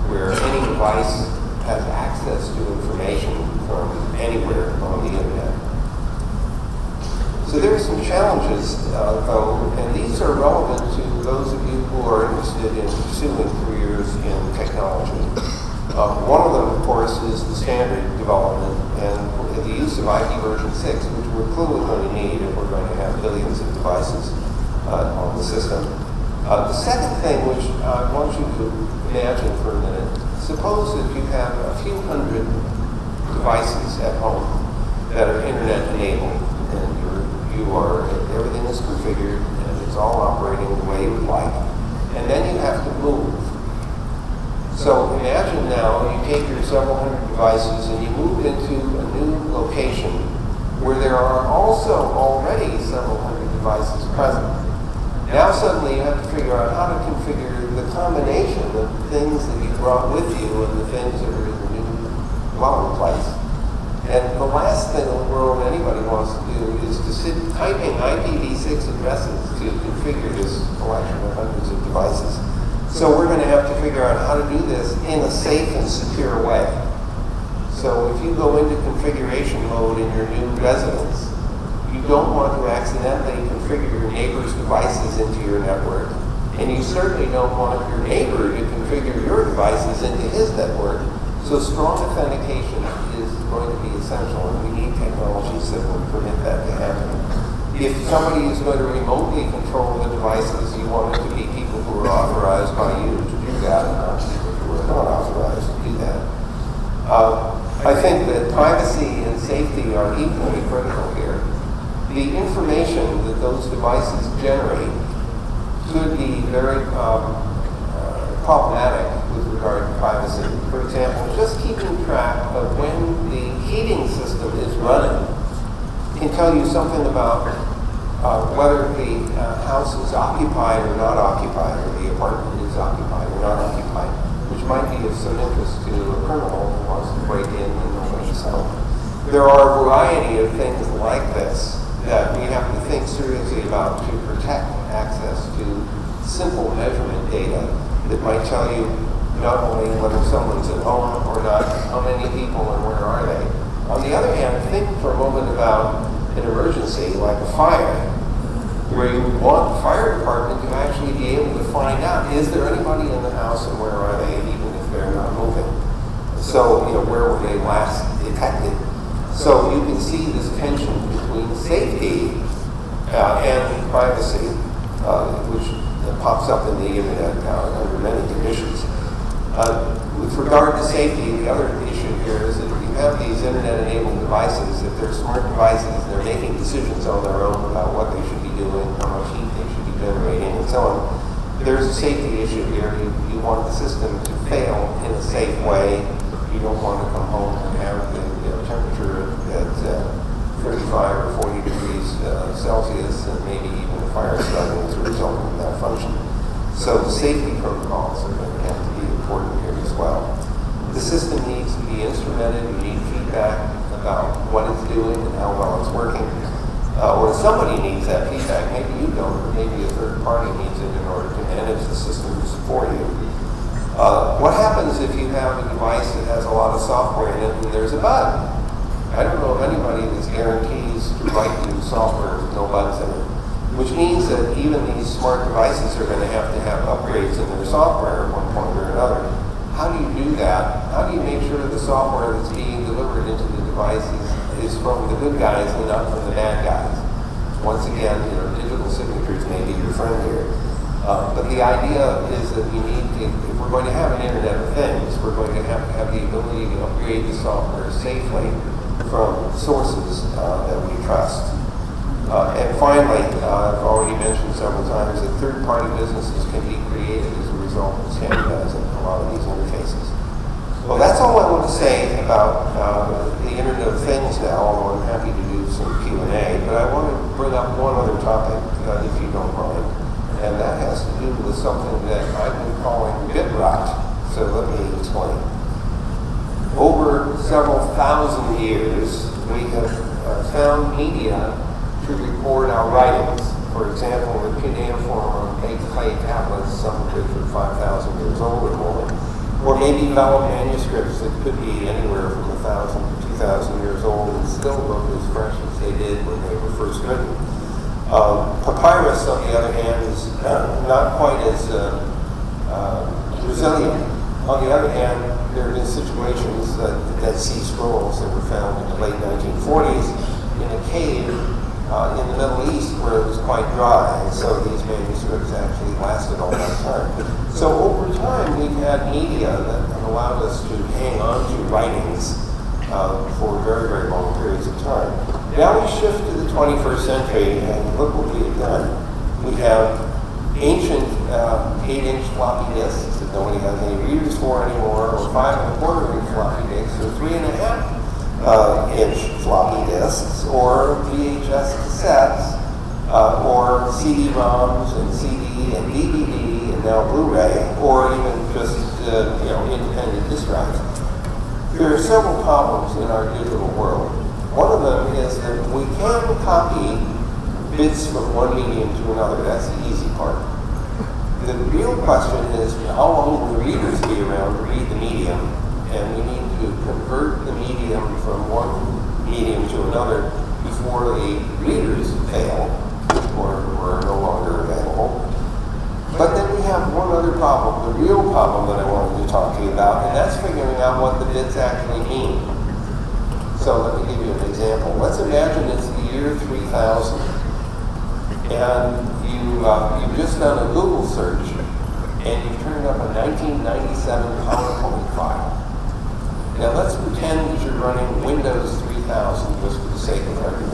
[SPEAKER 1] where any device has access to information from anywhere on the Internet. So there are some challenges, though, and these are relevant to those of you who are interested in pursuing careers in technology. One of them, of course, is the standard development and the use of IT version 6, which we're clearly going to need if we're going to have billions of devices on the system. The second thing, which I want you to imagine for a minute, suppose that you have a few hundred devices at home that are Internet-enabled, and everything is configured, and it's all operating the way you would like, and then you have to move. So imagine now you take your several hundred devices and you move into a new location where there are also already several hundred devices present. Now suddenly you have to figure out how to configure the combination of things that you brought with you and the things that are in the new dwelling place. And the last thing in the world anybody wants to do is to sit typing IPv6 addresses to configure this collection of hundreds of devices. So we're going to have to figure out how to do this in a safe and secure way. So if you go into configuration mode in your new residence, you don't want to accidentally configure your neighbor's devices into your network. And you certainly don't want your neighbor to configure your devices into his network. So strong authentication is going to be essential, and we need technologies that will permit that to happen. If somebody is going to remotely control the devices, you want it to be people who are authorized by you to do that, and not people who are not authorized to do that. I think that privacy and safety are equally critical here. The information that those devices generate could be very problematic with regard to privacy. For example, just keeping track of when the heating system is running can tell you something about whether the house is occupied or not occupied, or the apartment is occupied or not occupied, which might be of some interest to a criminal who wants to break in and know himself. There are a variety of things like this that we have to think seriously about to protect access to simple measurement data that might tell you not only whether someone's at home or not, how many people and where are they. On the other hand, think for a moment about an emergency like a fire, where you want the fire department to actually be able to find out, is there anybody in the house and where are they, even if they're not moving? So, where were they last detected? So you can see this tension between safety and privacy, which pops up in the internet under many conditions. With regard to safety, the other issue here is that if you have these internet-enabled devices, if they're smart devices, they're making decisions on their own about what they should be doing, how much heat they should be generating, and so on. There's a safety issue here. You want the system to fail in a safe way. You don't want to come home and have the temperature at 35 or 40 degrees Celsius, and maybe even a fire starting as a result of that function. So the safety protocols are going to have to be important here as well. The system needs to be instrumented. You need feedback about what it's doing and how well it's working. Or somebody needs that feedback. Maybe you don't, or maybe a third party needs it in order to manage the systems for you. What happens if you have a device that has a lot of software in it and there's a bug? I don't know of anybody that guarantees to write you software with no bugs in it, which means that even these smart devices are going to have upgrades in their software at one point or another. How do you do that? How do you make sure the software that's being delivered into the devices is from the good guys and not from the bad guys? Once again, digital signatures may be your friend here. But the idea is that we need to, if we're going to have an Internet of Things, we're going to have the ability to upgrade the software safely from sources that we trust. And finally, I've already mentioned several times that third-party businesses can be created as a result of standardizing a lot of these interfaces. Well, that's all I want to say about the Internet of Things now, although I'm happy to do some Q&A. But I want to bring up one other topic, if you don't mind, and that has to do with something that I've been calling bit rot. So let me explain. Over several thousand years, we have found media to record our writings. For example, the cuneiform on baked clay tablets, some of which are 5,000 years old or more, or maybe vellum manuscripts that could be anywhere from 1,000 to 2,000 years old and still look as fresh as they did when they were first written. Papyrus, on the other hand, is not quite as resilient. On the other hand, there have been situations that Dead Sea Scrolls that were found in the late 1940s in a cave in the Middle East where it was quite dry, and so these manuscripts actually lasted all that time. So over time, we've had media that have allowed us to hang on to writings for very, very long periods of time. Now we shift to the 21st century, and look what we have done. We have ancient 8-inch floppy disks that nobody has any readers for anymore, or 5.25-inch floppy disks, or 3.5-inch floppy disks, or VHS cassettes, or CD-ROMs and CD and DVD, and now Blu-ray, or even just independent disk drives. There are several problems in our digital world. One of them is that we can copy bits from one medium to another. That's the easy part. The real question is, how long will readers be around to read the medium? And we need to convert the medium from one medium to another before the readers fail or are no longer available. But then we have one other problem, the real problem that I wanted to talk to you about, and that's figuring out what the bits actually mean. So let me give you an example. Let's imagine it's the year 3000, and you've just done a Google search, and you've turned up a 1997 PowerPoint file. Now let's pretend that you're running Windows 3000 just for the sake of argument.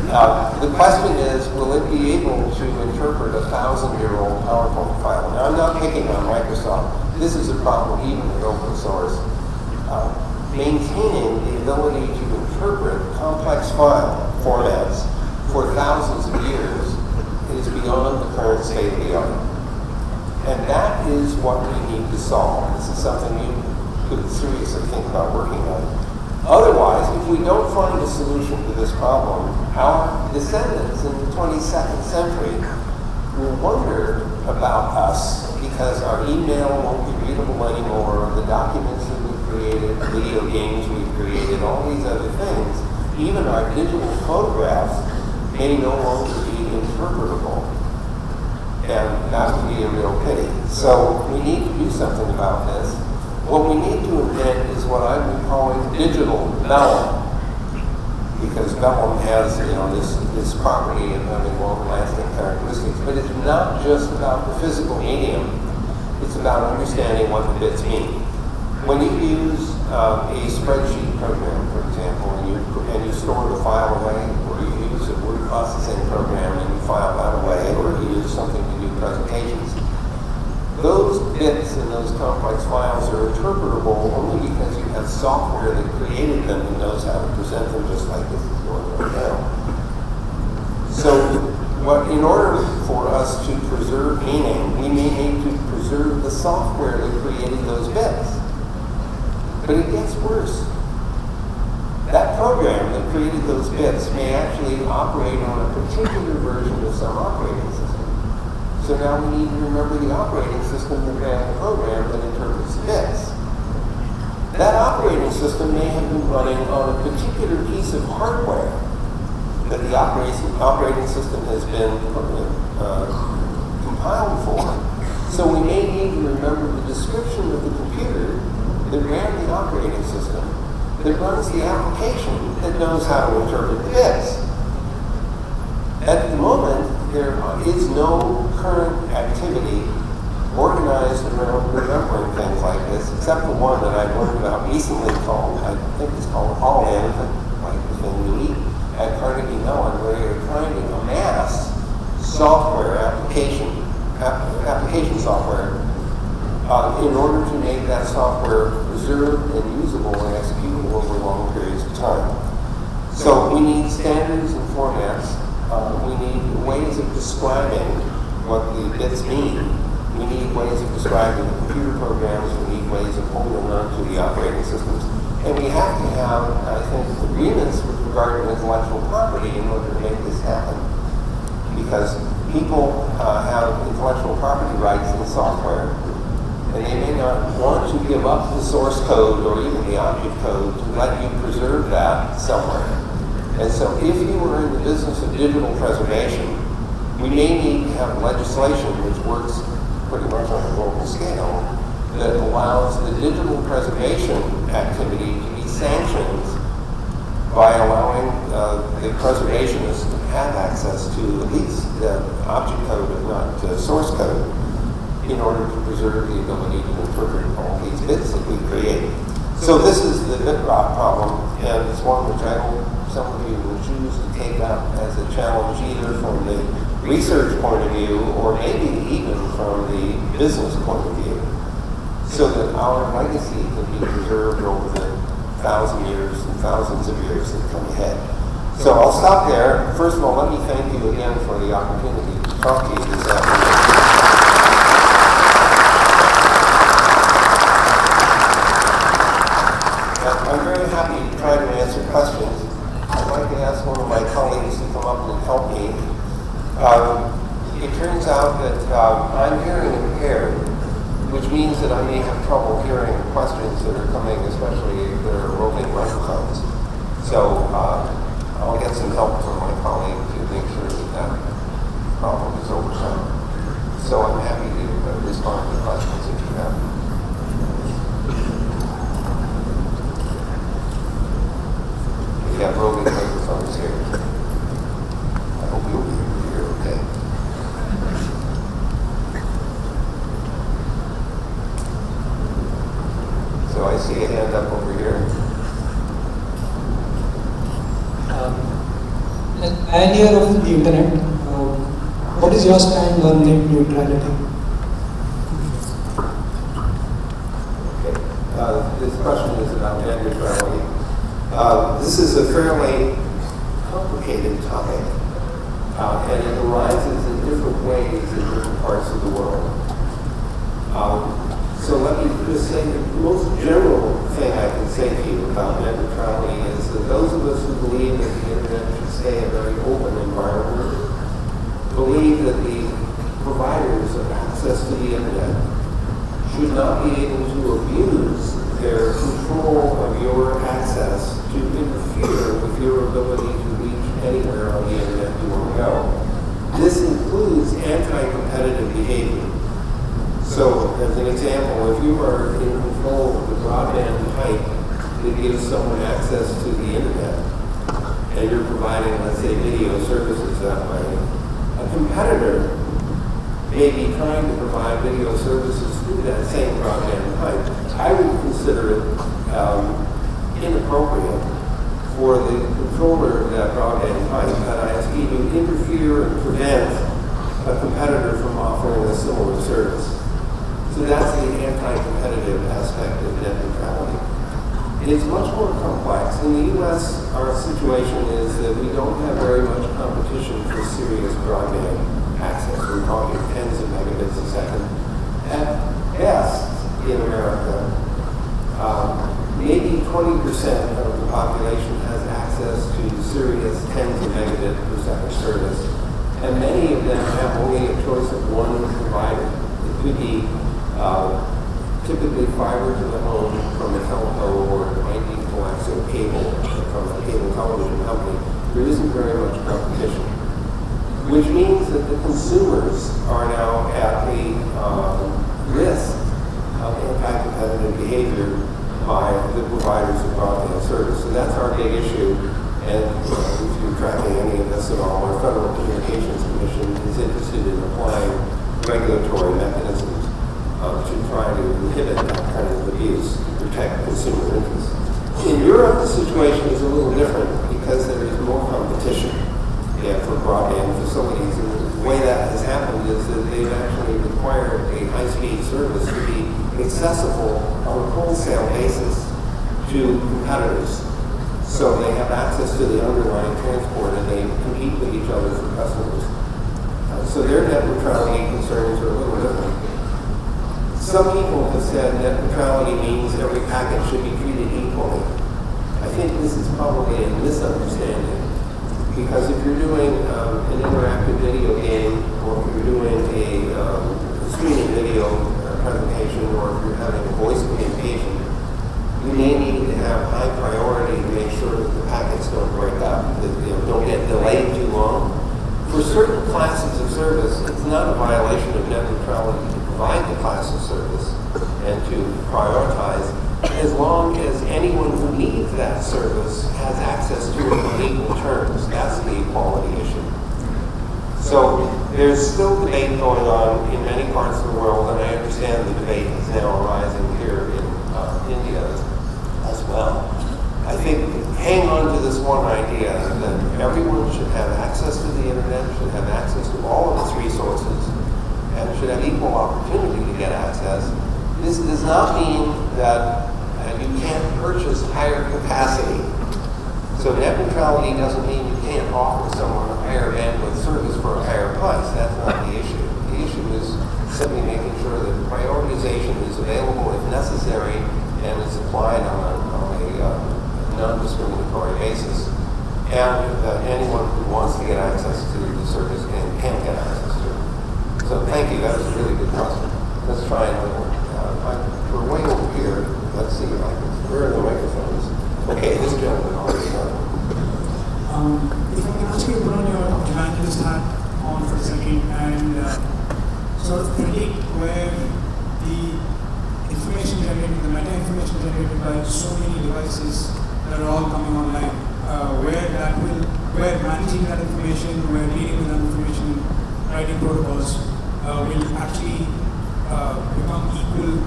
[SPEAKER 1] The question is, will it be able to interpret a 1,000-year-old PowerPoint file? Now, I'm not picking on Microsoft. This is a problem even with open source. Maintaining the ability to interpret complex file formats for thousands of years is beyond the current state of the art. And that is what we need to solve. This is something you could seriously think about working on. Otherwise, if we don't find a solution to this problem, our descendants in the 22nd century will wonder about us because our email won't be readable anymore, the documents that we've created, video games we've created, all these other things, even our digital photographs may no longer be interpretable. And that would be a real pity. So we need to do something about this. What we need to invent is what I've been calling digital vellum, because vellum has, this property of having long-lasting characteristics. But it's not just about the physical medium; it's about understanding what the bits mean. When you use a spreadsheet program, for example, and you store the file away, or you use a word processing program and you file that away, or you use something to do presentations. Those bits in those complex files are interpretable only because you have software that created them and knows how to present them, just like this is going right now. So, in order for us to preserve meaning, we may need to preserve the software that created those bits. But it gets worse. That program that created those bits may actually operate on a particular version of some operating system. So now we need to remember the operating system that ran the program that interprets the bits. That operating system may have been running on a particular piece of hardware that the operating system has been compiled for. So we may need to remember the description of the computer that ran the operating system that runs the application that knows how to interpret the bits. At the moment, there is no current activity organized around remembering things like this, except the one that I learned about recently called, I think it's called Hall Management, like the thing you eat, at Carnegie Mellon, where you're trying to amass software, application software, in order to make that software preserved and usable and executable over long periods of time. So we need standards and formats. We need ways of describing what the bits mean. We need ways of describing the computer programs. We need ways of holding on to the operating systems. And we have to have, I think, agreements with regard to intellectual property in order to make this happen. Because people have intellectual property rights in software, and they may not want to give up the source code or even the object code to let you preserve that somewhere. And so if you were in the business of digital preservation, we may need to have legislation which works pretty much on a global scale that allows the digital preservation activity to be sanctioned by allowing the preservationists to have access to at least the object code, if not source code, in order to preserve the ability to interpret all these bits that we create. So this is the bit rot problem, and it's one which I hope some of you will choose to take up as a challenge either from the research point of view or maybe even from the business point of view, so that our legacy can be preserved over the 1,000 years and thousands of years that come ahead. So I'll stop there. First of all, let me thank you again for the opportunity to talk to you this afternoon. hearing impaired, which means that I may have trouble hearing questions that are coming, especially if they're roving microphones. So I'll get some help from my colleague to make sure that that problem is overcome. So I'm happy to respond to questions if you have. We have roving microphones here. I hope you'll be able to hear okay. So I see a hand up over here.
[SPEAKER 4] Pioneer of the internet, what is your stand on net neutrality?
[SPEAKER 1] Okay. This question is about net neutrality. This is a fairly complicated topic, and it arises in different ways in different parts of the world. So let me just say the most general thing I can say to you about net neutrality is that those of us who believe that the internet should stay a very open environment believe that the providers of access to the internet should not be able to abuse their control of your access to interfere with your ability to reach anywhere on the internet you want to go. This includes anti-competitive behavior. So, as an example, if you are in control of the broadband pipe that gives someone access to the internet, and you're providing, let's say, video services that way, a competitor may be trying to provide video services through that same broadband pipe. I would consider it inappropriate for the controller of that broadband pipe, that ISP, to interfere and prevent a competitor from offering a similar service. So that's the anti-competitive aspect of net neutrality. It's much more complex. In the U.S., our situation is that we don't have very much competition for serious broadband access. We're talking tens of megabits a second. At best, in America, maybe 20% of the population has access to serious tens of megabit per second service. And many of them have only a choice of one provider. It could be typically fiber to the home from a telco, or it might be coaxial cable from a cable television company. There isn't very much competition, which means that the consumers are now at the risk of anti-competitive behavior by the providers of broadband service. So that's our big issue. And if you're tracking any of this at all, our Federal Communications Commission is interested in applying regulatory mechanisms to try to inhibit that kind of abuse, to protect consumer interests. In Europe, the situation is a little different because there is more competition for broadband facilities. And the way that has happened is that they've actually required a high-speed service to be accessible on a wholesale basis to competitors. So they have access to the underlying transport and they compete with each other for customers. So their net neutrality concerns are a little different. Some people have said net neutrality means every packet should be treated equally. I think this is probably a misunderstanding, because if you're doing an interactive video game, or if you're doing a streaming video presentation, or if you're having a voice communication, you may need to have high priority to make sure that the packets don't break up, that they don't get delayed too long. For certain classes of service, it's not a violation of net neutrality to provide the class of service and to prioritize, as long as anyone who needs that service has access to it on equal terms. That's the equality issue. So there's still debate going on in many parts of the world, and I understand the debate is now arising here in India as well. I think hang on to this one idea that everyone should have access to the internet, should have access to all of its resources, and should have equal opportunity to get access. This does not mean that you can't purchase higher capacity. So net neutrality doesn't mean you can't offer someone a higher bandwidth service for a higher price. That's not the issue. The issue is simply making sure that prioritization is available if necessary and is applied on a non-discriminatory basis, and that anyone who wants to get access to the service can get access to it. So thank you, that was a really good question. Let's try another one. We're way over here. Let's see if I can, where are the microphones? Okay, this gentleman already done.
[SPEAKER 5] If I can ask you to put on your evangelist hat on for a second and sort of predict where the information generated, the meta information generated by so many devices that are all coming online, where managing that information, where dealing with that information, writing protocols will actually become equal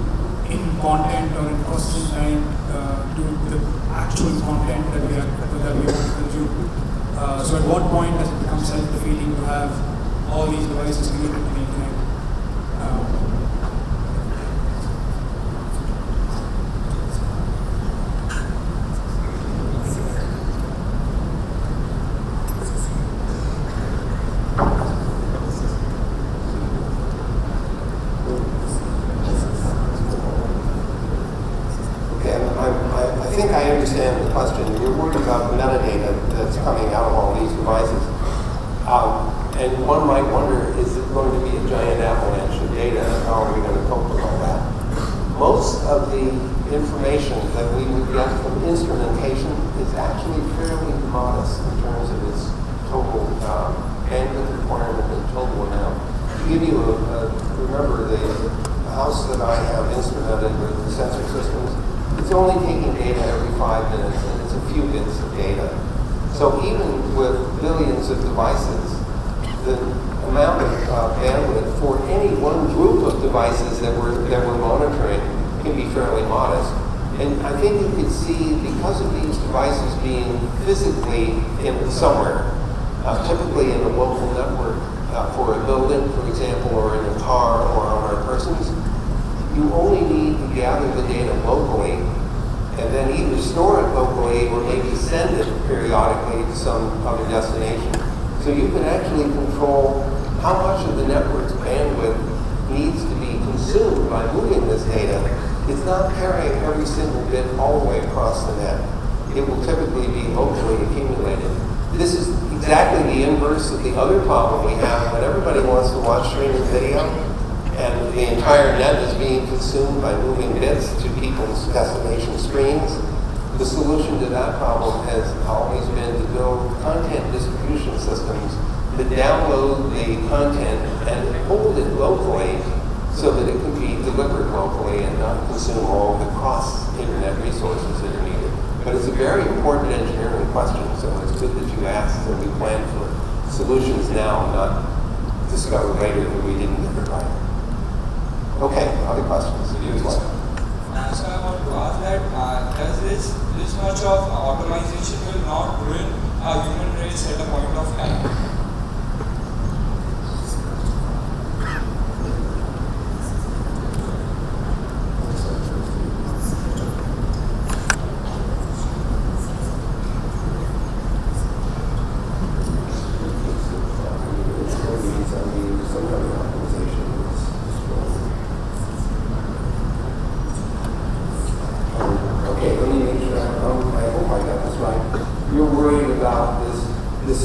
[SPEAKER 5] in content or in processing time to the actual content that we want to consume. So at what point does it become self-defeating to have all these devices connected to the internet?
[SPEAKER 1] I think I understand the question. You're worried about the metadata that's coming out of all these devices. And one might wonder, is it going to be a giant avalanche of data, and how are we going to cope with all that? Most of the information that we would get from instrumentation is actually fairly modest in terms of its total bandwidth requirement and total amount. To give you remember the house that I have instrumented with the sensor systems, it's only taking data every 5 minutes, and it's a few bits of data. So even with billions of devices, the amount of bandwidth for any one group of devices that we're monitoring can be fairly modest. And I think you could see, because of these devices being physically in somewhere, typically in a local network for a building, for example, or in a car or on our persons, you only need to gather the data locally and then either store it locally or maybe send it periodically to some other destination. So you can actually control how much of the network's bandwidth needs to be consumed by moving this data. It's not carrying every single bit all the way across the net. It will typically be locally accumulated. This is exactly the inverse of the other problem we have when everybody wants to watch streaming video and the entire net is being consumed by moving bits to people's destination screens. The solution to that problem has always been to build content distribution systems that download the content and hold it locally so that it can be delivered locally and not consume all the cross-internet resources that are needed. But it's a very important engineering question, so it's good that you asked, and we plan for solutions now, not discover later that we didn't get it right. Okay, other questions?
[SPEAKER 6] So I want to ask that, does this much of automation will not ruin a human race at a point of time?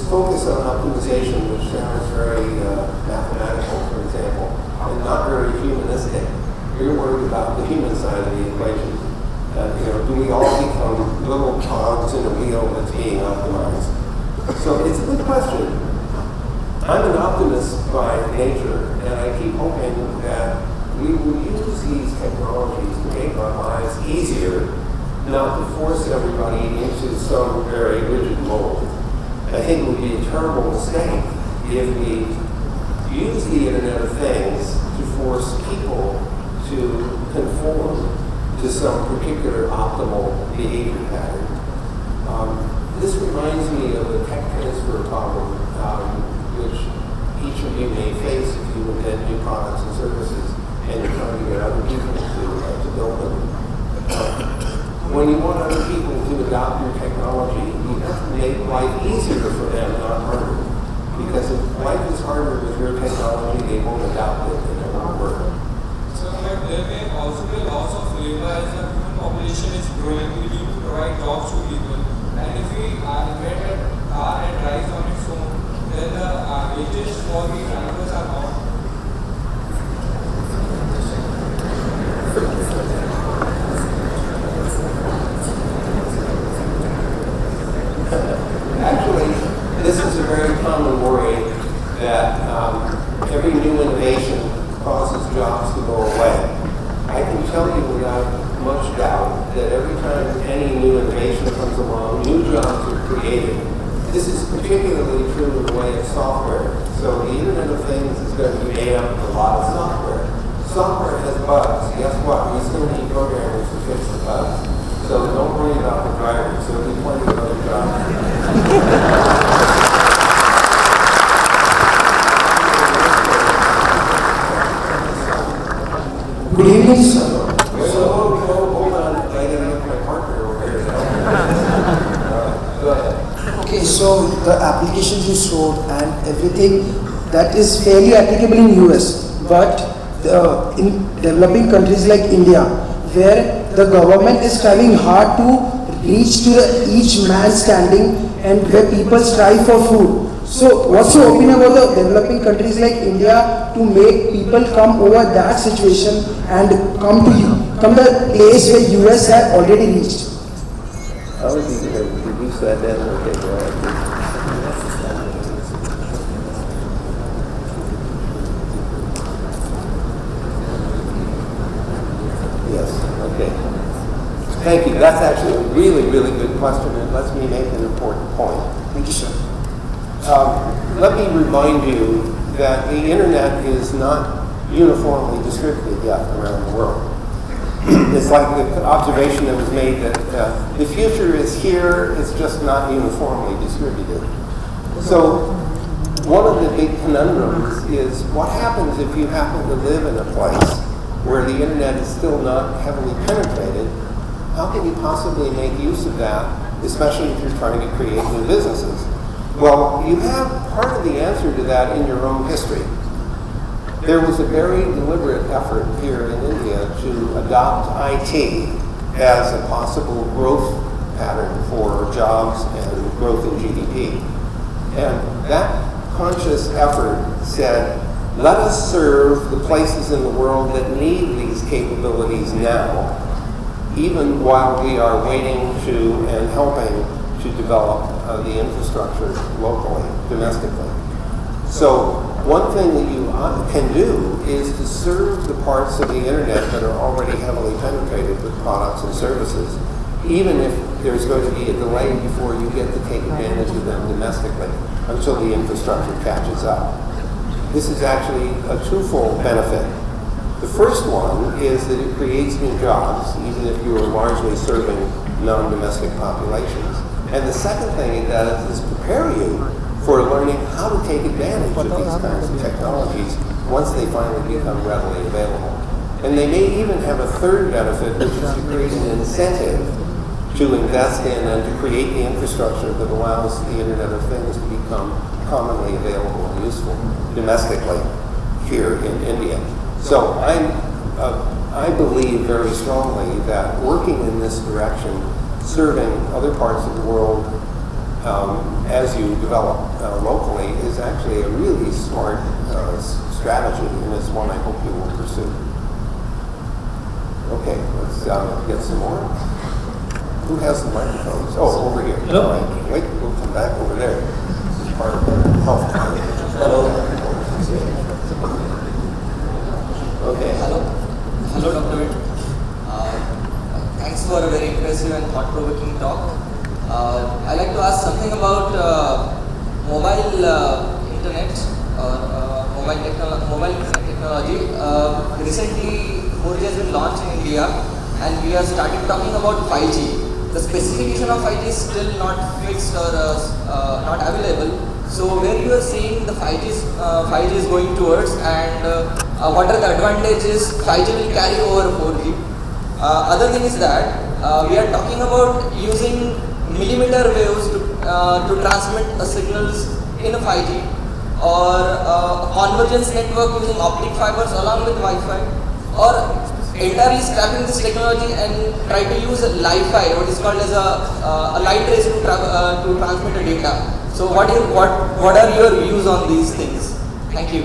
[SPEAKER 1] Focus on optimization, which sounds very mathematical, for example, and not very humanistic. You're worried about the human side of the equation. Do we all become little cogs in a wheel that's being optimized? So it's a good question. I'm an optimist by nature, and I keep hoping that we will use these technologies to make our lives easier, not to force everybody into some very rigid mold. I think it would be a terrible mistake if we use the Internet of Things to force people to conform to some particular optimal behavior pattern. This reminds me of the tech transfer problem, which each of you may face if you invent new products and services and you're trying to get other people to build them. When you want other people to adopt your technology, you have to make life easier for them, not harder. Because if life is harder with your technology, they won't adopt it and it won't work.
[SPEAKER 6] So there may also be a loss of labor as the human population is growing. We need to provide jobs to people. And if we invent a car and drives on its own, then the wages for the drivers are not
[SPEAKER 1] particularly true in the way of software. So the Internet of Things is going to be made up of a lot of software. Software has bugs. Guess what? We still need programmers to fix the bugs. So don't worry about the drivers. There'll be plenty of other jobs.
[SPEAKER 4] Good evening, sir.
[SPEAKER 1] Hold on. I gotta get my partner over here. Go ahead.
[SPEAKER 4] Okay, so the applications you showed and everything that is fairly applicable in US, but in developing countries like India, where the government is striving hard to reach to the each man standing and where people strive for food. So what's your opinion about the developing countries like India to make people come over that situation and come the place where US have already reached?
[SPEAKER 1] I would be good. You said that. Okay, go ahead. Yes, okay. Thank you. That's actually a really, really good question, and it lets me make an important point.
[SPEAKER 4] Thank you, sir.
[SPEAKER 1] Let me remind you that the Internet is not uniformly distributed yet around the world. It's like the observation that was made that the future is here, it's just not uniformly distributed. So one of the big conundrums is what happens if you happen to live in a place where the Internet is still not heavily penetrated? How can you possibly make use of that, especially if you're trying to create new businesses? Well, you have part of the answer to that in your own history. There was a very deliberate effort here in India to adopt IT as a possible growth pattern for jobs and growth in GDP. And that conscious effort said, let us serve the places in the world that need these capabilities now, even while we are waiting to and helping to develop the infrastructure locally, domestically. So one thing that you can do is to serve the parts of the Internet that are already heavily penetrated with products and services, even if there's going to be a delay before you get to take advantage of them domestically until the infrastructure catches up. This is actually a twofold benefit. The first one is that it creates new jobs, even if you are largely serving non-domestic populations. And the second thing it does is prepare you for learning how to take advantage of these kinds of technologies once they finally become readily available. And they may even have a third benefit, which is to create an incentive to invest in and to create the infrastructure that allows the Internet of Things to become commonly available and useful domestically here in India. So I believe very strongly that working in this direction, serving other parts of the world as you develop locally is actually a really smart strategy, and it's one I hope you will pursue. Okay, let's get some more. Who has the microphones? Oh, over here.
[SPEAKER 3] Hello.
[SPEAKER 1] All right. Wait, we'll come back over there. This is part of the health plan. Hello. Okay.
[SPEAKER 7] Hello. Hello, Dr. Vint. Thanks for a very impressive and thought-provoking talk. I'd like to ask something about mobile internet or mobile internet technology. Recently, 4G has been launched in India, and we have started talking about 5G. The specification of 5G is still not fixed or not available. So where you are seeing the 5G is going towards, and what are the advantages 5G will carry over 4G? Other thing is that we are talking about using millimeter waves to transmit signals in a 5G, or a convergence network using optic fibers along with Wi-Fi, or entirely scrapping this technology and try to use Li-Fi, what is called as a light rays to transmit the data. So what are your views on these things? Thank you.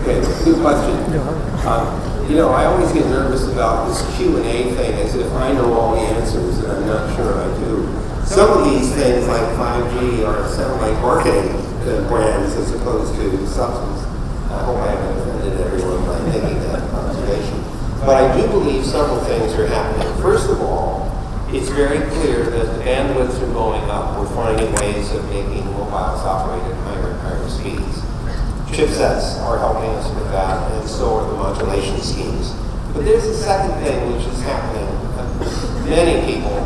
[SPEAKER 1] Okay, good question. I always get nervous about this Q&A thing as if I know all the answers, and I'm not sure I do. Some of these things, like 5G, sound like marketing brands as opposed to substance. I hope I haven't offended offended everyone by making that observation. But I do believe several things are happening. First of all, it's very clear that the bandwidths are going up. We're finding ways of making mobiles operate at higher and higher speeds. Chipsets are helping us with that, and so are the modulation schemes. But there's a second thing which is happening. Many people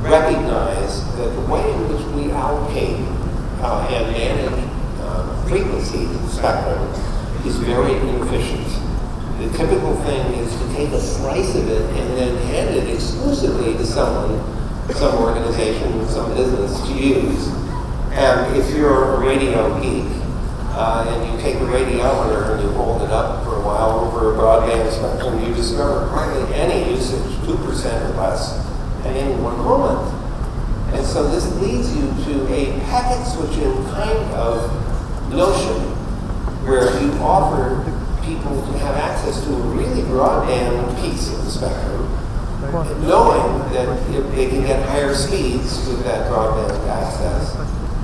[SPEAKER 1] recognize that the way in which we allocate and manage frequency spectrum is very inefficient. The typical thing is to take a slice of it and then hand it exclusively to someone, some organization, some business to use. And if you're a radio geek, and you take a radiometer and you hold it up for a while over a broadband spectrum, you discover hardly any usage, 2% or less, at any one moment. And so this leads you to a packet switching kind of notion where you offer people to have access to a really broadband piece of the spectrum, knowing that they can get higher speeds with that broadband access,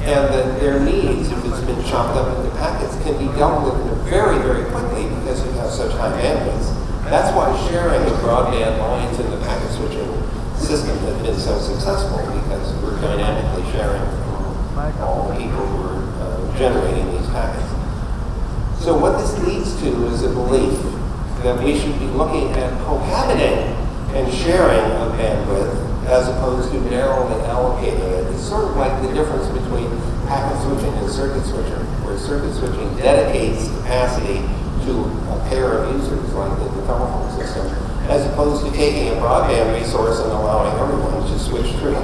[SPEAKER 1] and that their needs, if it's been chopped up into packets, can be dealt with very, very quickly because you have such high bandwidths. That's why sharing of broadband lines in the packet switching system has been so successful, because we're dynamically sharing from all the people who are generating these packets. So what this leads to is a belief that we should be looking at cohabiting and sharing of bandwidth as opposed to narrowly allocating it. It's sort of like the difference between packet switching and circuit switching, where circuit switching dedicates capacity to a pair of users, like in the telephone system, as opposed to taking a broadband resource and allowing everyone to switch through.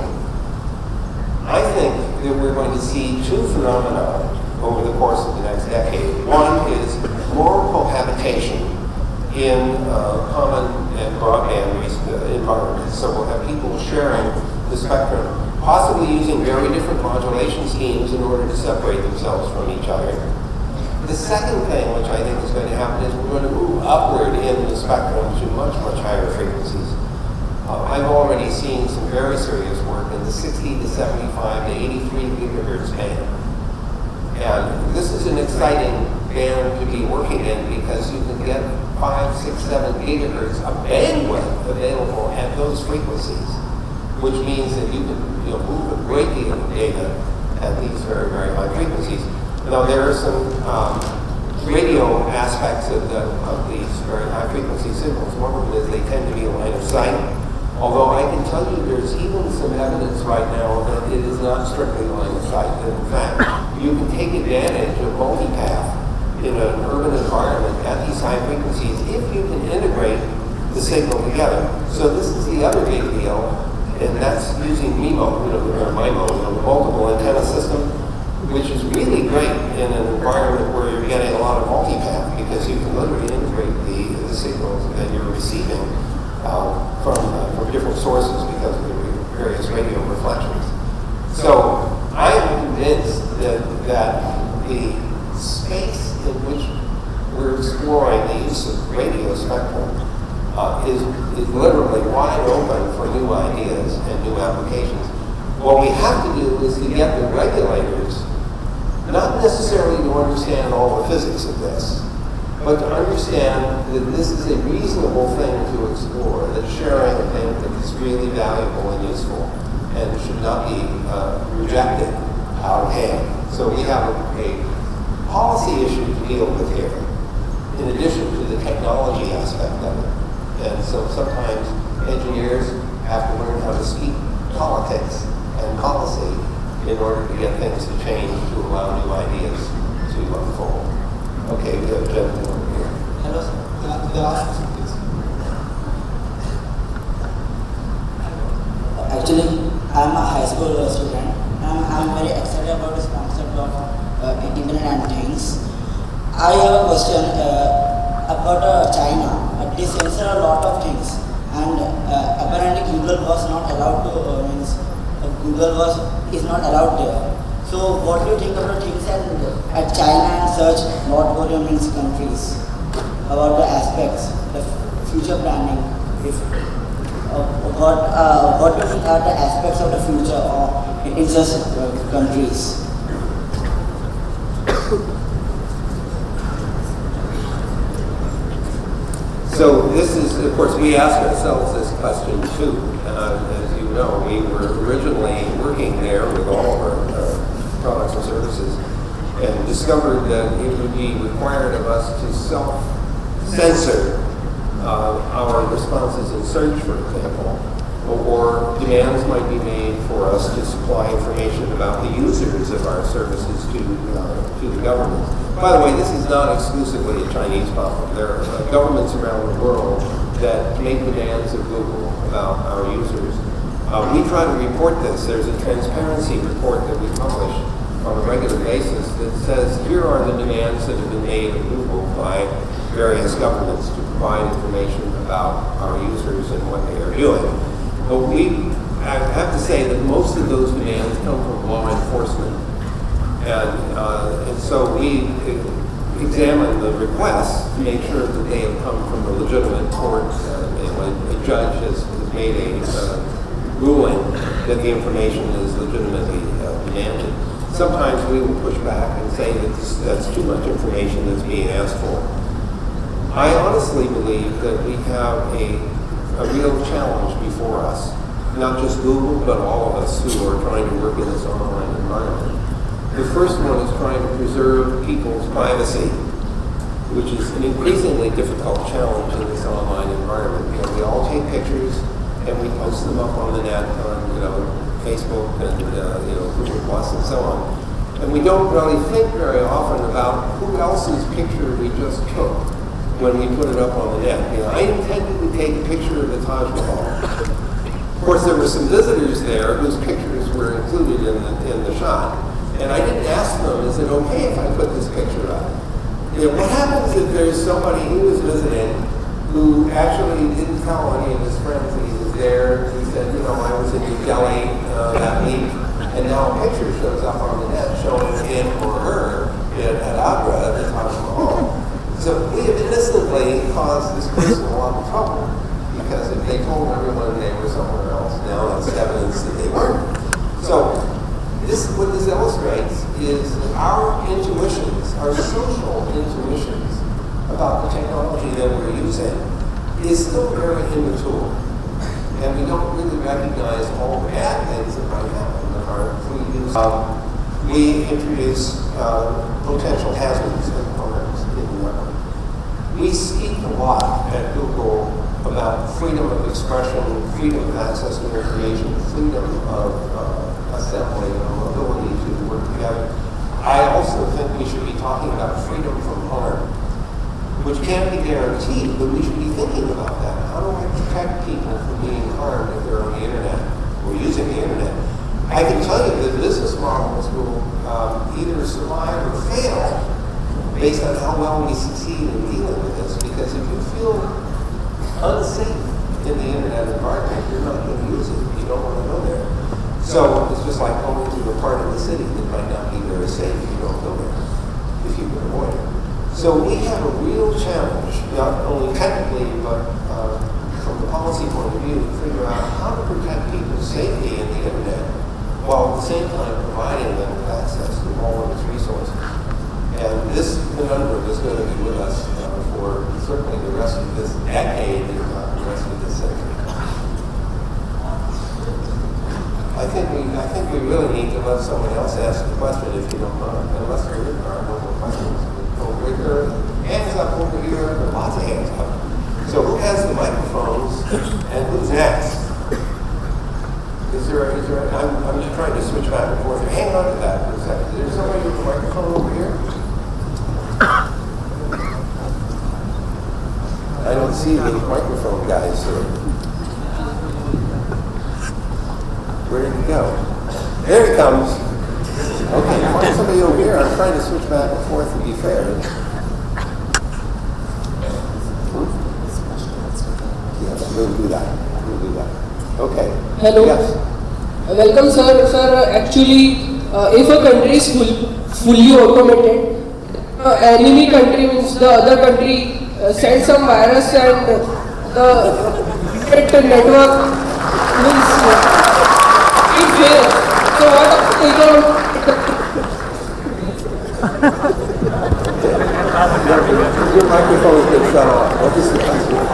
[SPEAKER 1] I think that we're going to see two phenomena over the course of the next decade. One is more cohabitation in common and broadband environments. So we'll have people sharing the spectrum, possibly using very different modulation schemes in order to separate themselves from each other. The second thing which I think is going to happen is we're going to move upward in the spectrum to much, much higher frequencies. I've already seen some very serious work in the 60 to 75 to 83 gigahertz band. And this is an exciting band to be working in because you can get 5, 6, 7 gigahertz of bandwidth available at those frequencies, which means that you can move a great deal of data at these very, very high frequencies. Now there are some radio aspects of these very high frequency signals. One of them is they tend to be a line of sight. Although I can tell you there's even some evidence right now that it is not strictly line of sight. That in fact, you can take advantage of multipath in an urban environment at these high frequencies if you can integrate the signal together. So this is the other big deal, and that's using MIMO, or MIMO, the multiple antenna system, which is really great in an environment where you're getting a lot of multipath because you can literally integrate the signals that you're receiving from different sources because of the various radio reflections. So I am convinced that the space in which we're exploring the use of radio spectrum is literally wide open for new ideas and new applications. What we have to do is to get the regulators not necessarily to understand all the physics of this, but to understand that this is a reasonable thing to explore, that sharing a thing that is really valuable and useful and should not be rejected out of hand. So we have a policy issue to deal with here, in addition to the technology aspect of it. And so sometimes engineers have to learn how to speak politics and policy in order to get things to change, to allow new ideas to unfold. Okay, we have a gentleman over here.
[SPEAKER 8] Hello, sir. The last question, please. Actually, I'm a high school student. I'm very excited about this concept of Internet and Things. I have a question about China. They censor a lot of things, and apparently Google was not allowed to. Is not allowed there. So, what do you think about things at China and such North Korea countries about the aspects, the future planning? What do you think are the aspects of the future in such countries?
[SPEAKER 1] So this is, of course, we ask ourselves this question too. As you know, we were originally working there with all of our products and services and discovered that it would be required of us to self-censor our responses in search, for example, or demands might be made for us to supply information about the users of our services to the government. By the way, this is not exclusively a Chinese problem. There are governments around the world that make demands of Google about our users. We try to report this. There's a transparency report that we publish on a regular basis that says here are the demands that have been made of Google by various governments to provide information about our users and what they are doing. But I have to say that most of those demands come from law enforcement. And so we examine the requests to make sure that they have come from a legitimate court, and when a judge has made a ruling that the information is legitimately demanded. Sometimes we will push back and say that that's too much information that's being asked for. I honestly believe that we have a real challenge before us, not just Google, but all of us who are trying to work in this online environment. The first one is trying to preserve people's privacy, which is an increasingly difficult challenge in this online environment. You know, we all take pictures and we post them up on the net on, Facebook and Google Plus and so on. And we don't really think very often about who else's picture we just took when we put it up on the net. I intended to take a picture of the Taj Mahal. Of course, there were some visitors there whose pictures were included in the shot. And I didn't ask them, is it okay if I put this picture up? What happens if there's somebody who was visiting who actually didn't tell any of his friends that he was there? He said, I was in New Delhi that week, and now a picture shows up on the net showing him or her at Agra at the Taj Mahal. So we have innocently caused this person a lot of trouble, because if they told everyone they were somewhere else, now that's evidence that they weren't. So what this illustrates is that our intuitions, our social intuitions about the technology that we're using is still very immature. And we don't really recognize all the bad things that might happen in our free use. We introduce potential hazards and harms in the network. We speak a lot at Google about freedom of expression, freedom of access to information, freedom of assembly, and ability to work together. I also think we should be talking about freedom from harm, which can't be guaranteed, but we should be thinking about that. How do I protect people from being harmed if they're on the internet or using the internet? I can tell you that business models will either survive or fail based on how well we succeed in dealing with this, because if you feel unsafe in the internet environment, you're not going to use it. You don't want to go there. So it's just like going to a part of the city that might not be very safe if you don't go there, if you can avoid it. So we have a real challenge, not only technically, but from the policy point of view, to figure out how to protect people's safety in the internet, while at the same time providing them with access to all of its resources. And this conundrum is going to be with us for certainly the rest of this decade, if not the rest of this century. I think we really need to let someone else ask the question, if you don't mind, unless there are no more questions. Over here, hands up over here, there are lots of hands up. So who has the microphones and who's next? I'm just trying to switch back and forth. Hang on to that for a second. Is there somebody with a microphone over here? I don't see the microphone guys here. Where did he go? There he comes. Okay, find somebody over here. I'm trying to switch back and forth to be fair. Yes, we'll do that. Okay.
[SPEAKER 9] Hello.
[SPEAKER 1] Yes.
[SPEAKER 9] Welcome, sir. Sir, actually, if a country is fully automated, enemy country means the other country sends some virus and the network means it fails. So what
[SPEAKER 1] Your microphone has been shut off. What is the question?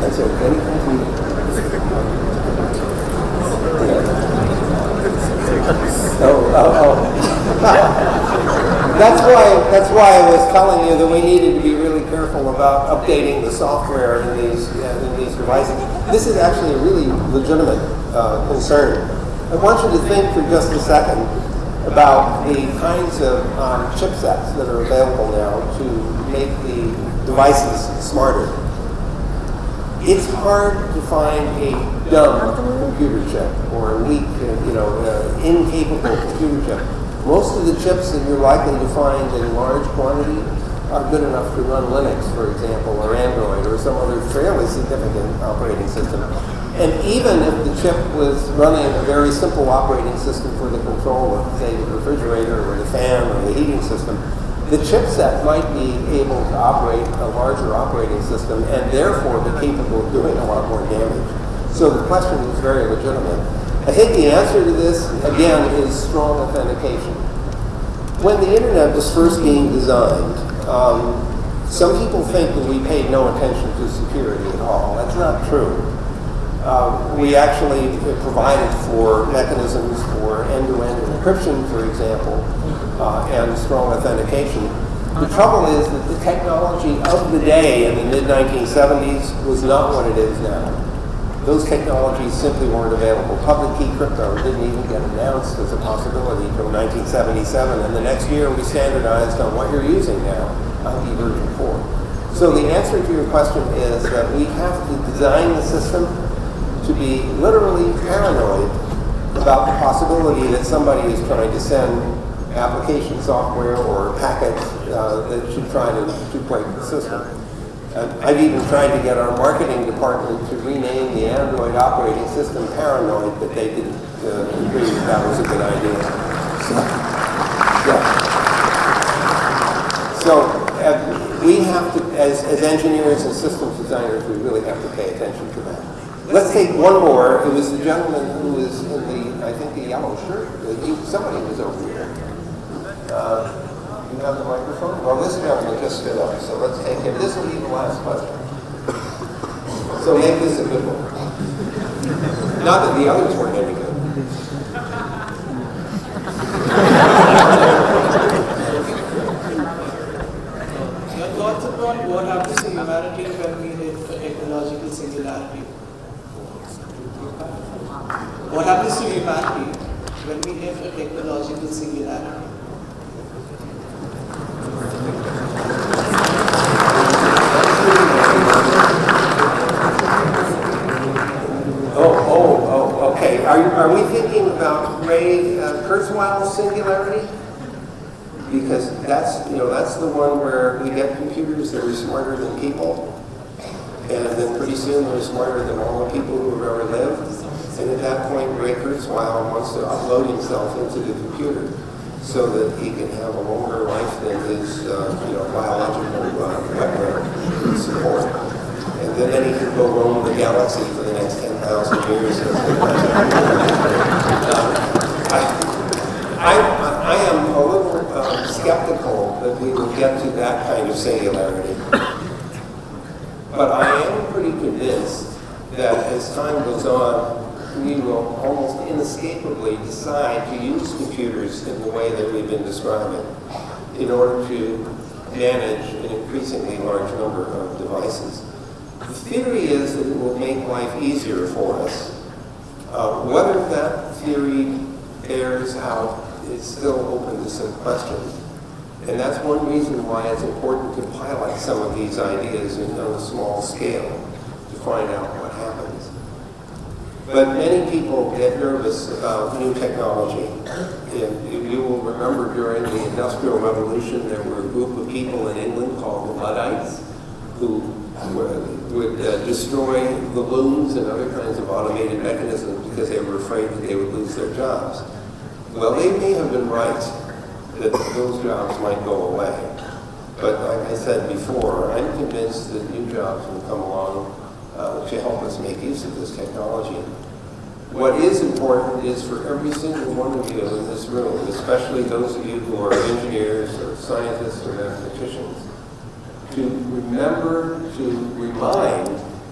[SPEAKER 1] That's okay. That's why I was telling you that we needed to be really careful about updating the software in these devices. This is actually a really legitimate concern. I want you to think for just a second about the kinds of chipsets that are available now to make the devices smarter. It's hard to find a dumb computer chip or a weak, incapable computer chip. Most of the chips that you're likely to find in large quantity are good enough to run Linux, for example, or Android, or some other fairly significant operating system. And even if the chip was running a very simple operating system for the control of, say, the refrigerator or the fan or the heating system, the chipset might be able to operate a larger operating system and therefore be capable of doing a lot more damage. So the question is very legitimate. I think the answer to this, again, is strong authentication. When the internet was first being designed, some people think that we paid no attention to security at all. That's not true. We actually provided for mechanisms for end-to-end encryption, for example, and strong authentication. The trouble is that the technology of the day in the mid-1970s was not what it is now. Those technologies simply weren't available. Public key crypto didn't even get announced as a possibility until 1977, and the next year we standardized on what you're using now, IP version 4. So the answer to your question is that we have to design the system to be literally paranoid about the possibility that somebody is trying to send application software or packets that should try to break the system. I've even tried to get our marketing department to rename the Android operating system Paranoid, but they didn't agree that was a good idea. So we have to, as engineers and systems designers, we really have to pay attention to that. Let's take one more. It was the gentleman who was in I think the yellow shirt. Somebody was over here. You have the microphone? Well, this gentleman just stood up, so let's take him. This will be the last question. So make this a good one. Not that the others weren't any good.
[SPEAKER 10] Your thoughts upon what happens to humanity when we hit a technological singularity? What happens to humanity when we hit a technological singularity?
[SPEAKER 1] Okay. Are we thinking about Ray Kurzweil's singularity? Because that's the one where we get computers that are smarter than people, and then pretty soon they're smarter than all the people who have ever lived. And at that point, Ray Kurzweil wants to upload himself into the computer so that he can have a longer life than his biological web support. And then he can go roam the galaxy for the next 10,000 years. I am a little skeptical that we will get to that kind of singularity. But I am pretty convinced that as time goes on, we will almost inescapably decide to use computers in the way that we've been describing in order to manage an increasingly large number of devices. The theory is that it will make life easier for us. Whether that theory bears out is still open to some question. And that's one reason why it's important to pilot some of these ideas on a small scale to find out what happens. But many people get nervous about new technology. If you will remember during the Industrial Revolution, there were a group of people in England called the Luddites who would destroy the looms and other kinds of automated mechanisms because they were afraid that they would lose their jobs. Well, they may have been right that those jobs might go away. But like I said before, I'm convinced that new jobs will come along to help us make use of this technology. What is important is for every single one of you in this room, especially those of you who are engineers or scientists or mathematicians, to remember to remind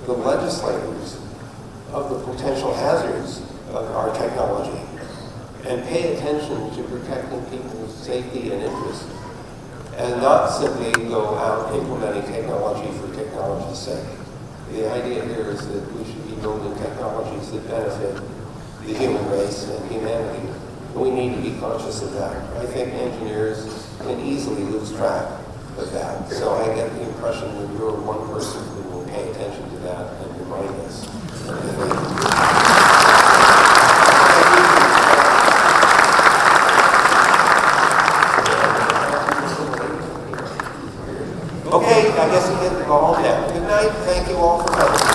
[SPEAKER 1] the legislators of the potential hazards of our technology and pay attention to protecting people's safety and interests, and not simply go out implementing technology for technology's sake. The idea here is that we should be building technologies that benefit the human race and humanity. And we need to be conscious of that. I think engineers can easily lose track of that. So I get the impression that you're one person who will pay attention to that and remind us. Okay, I guess we get the ball down. Good night. Thank you all for coming.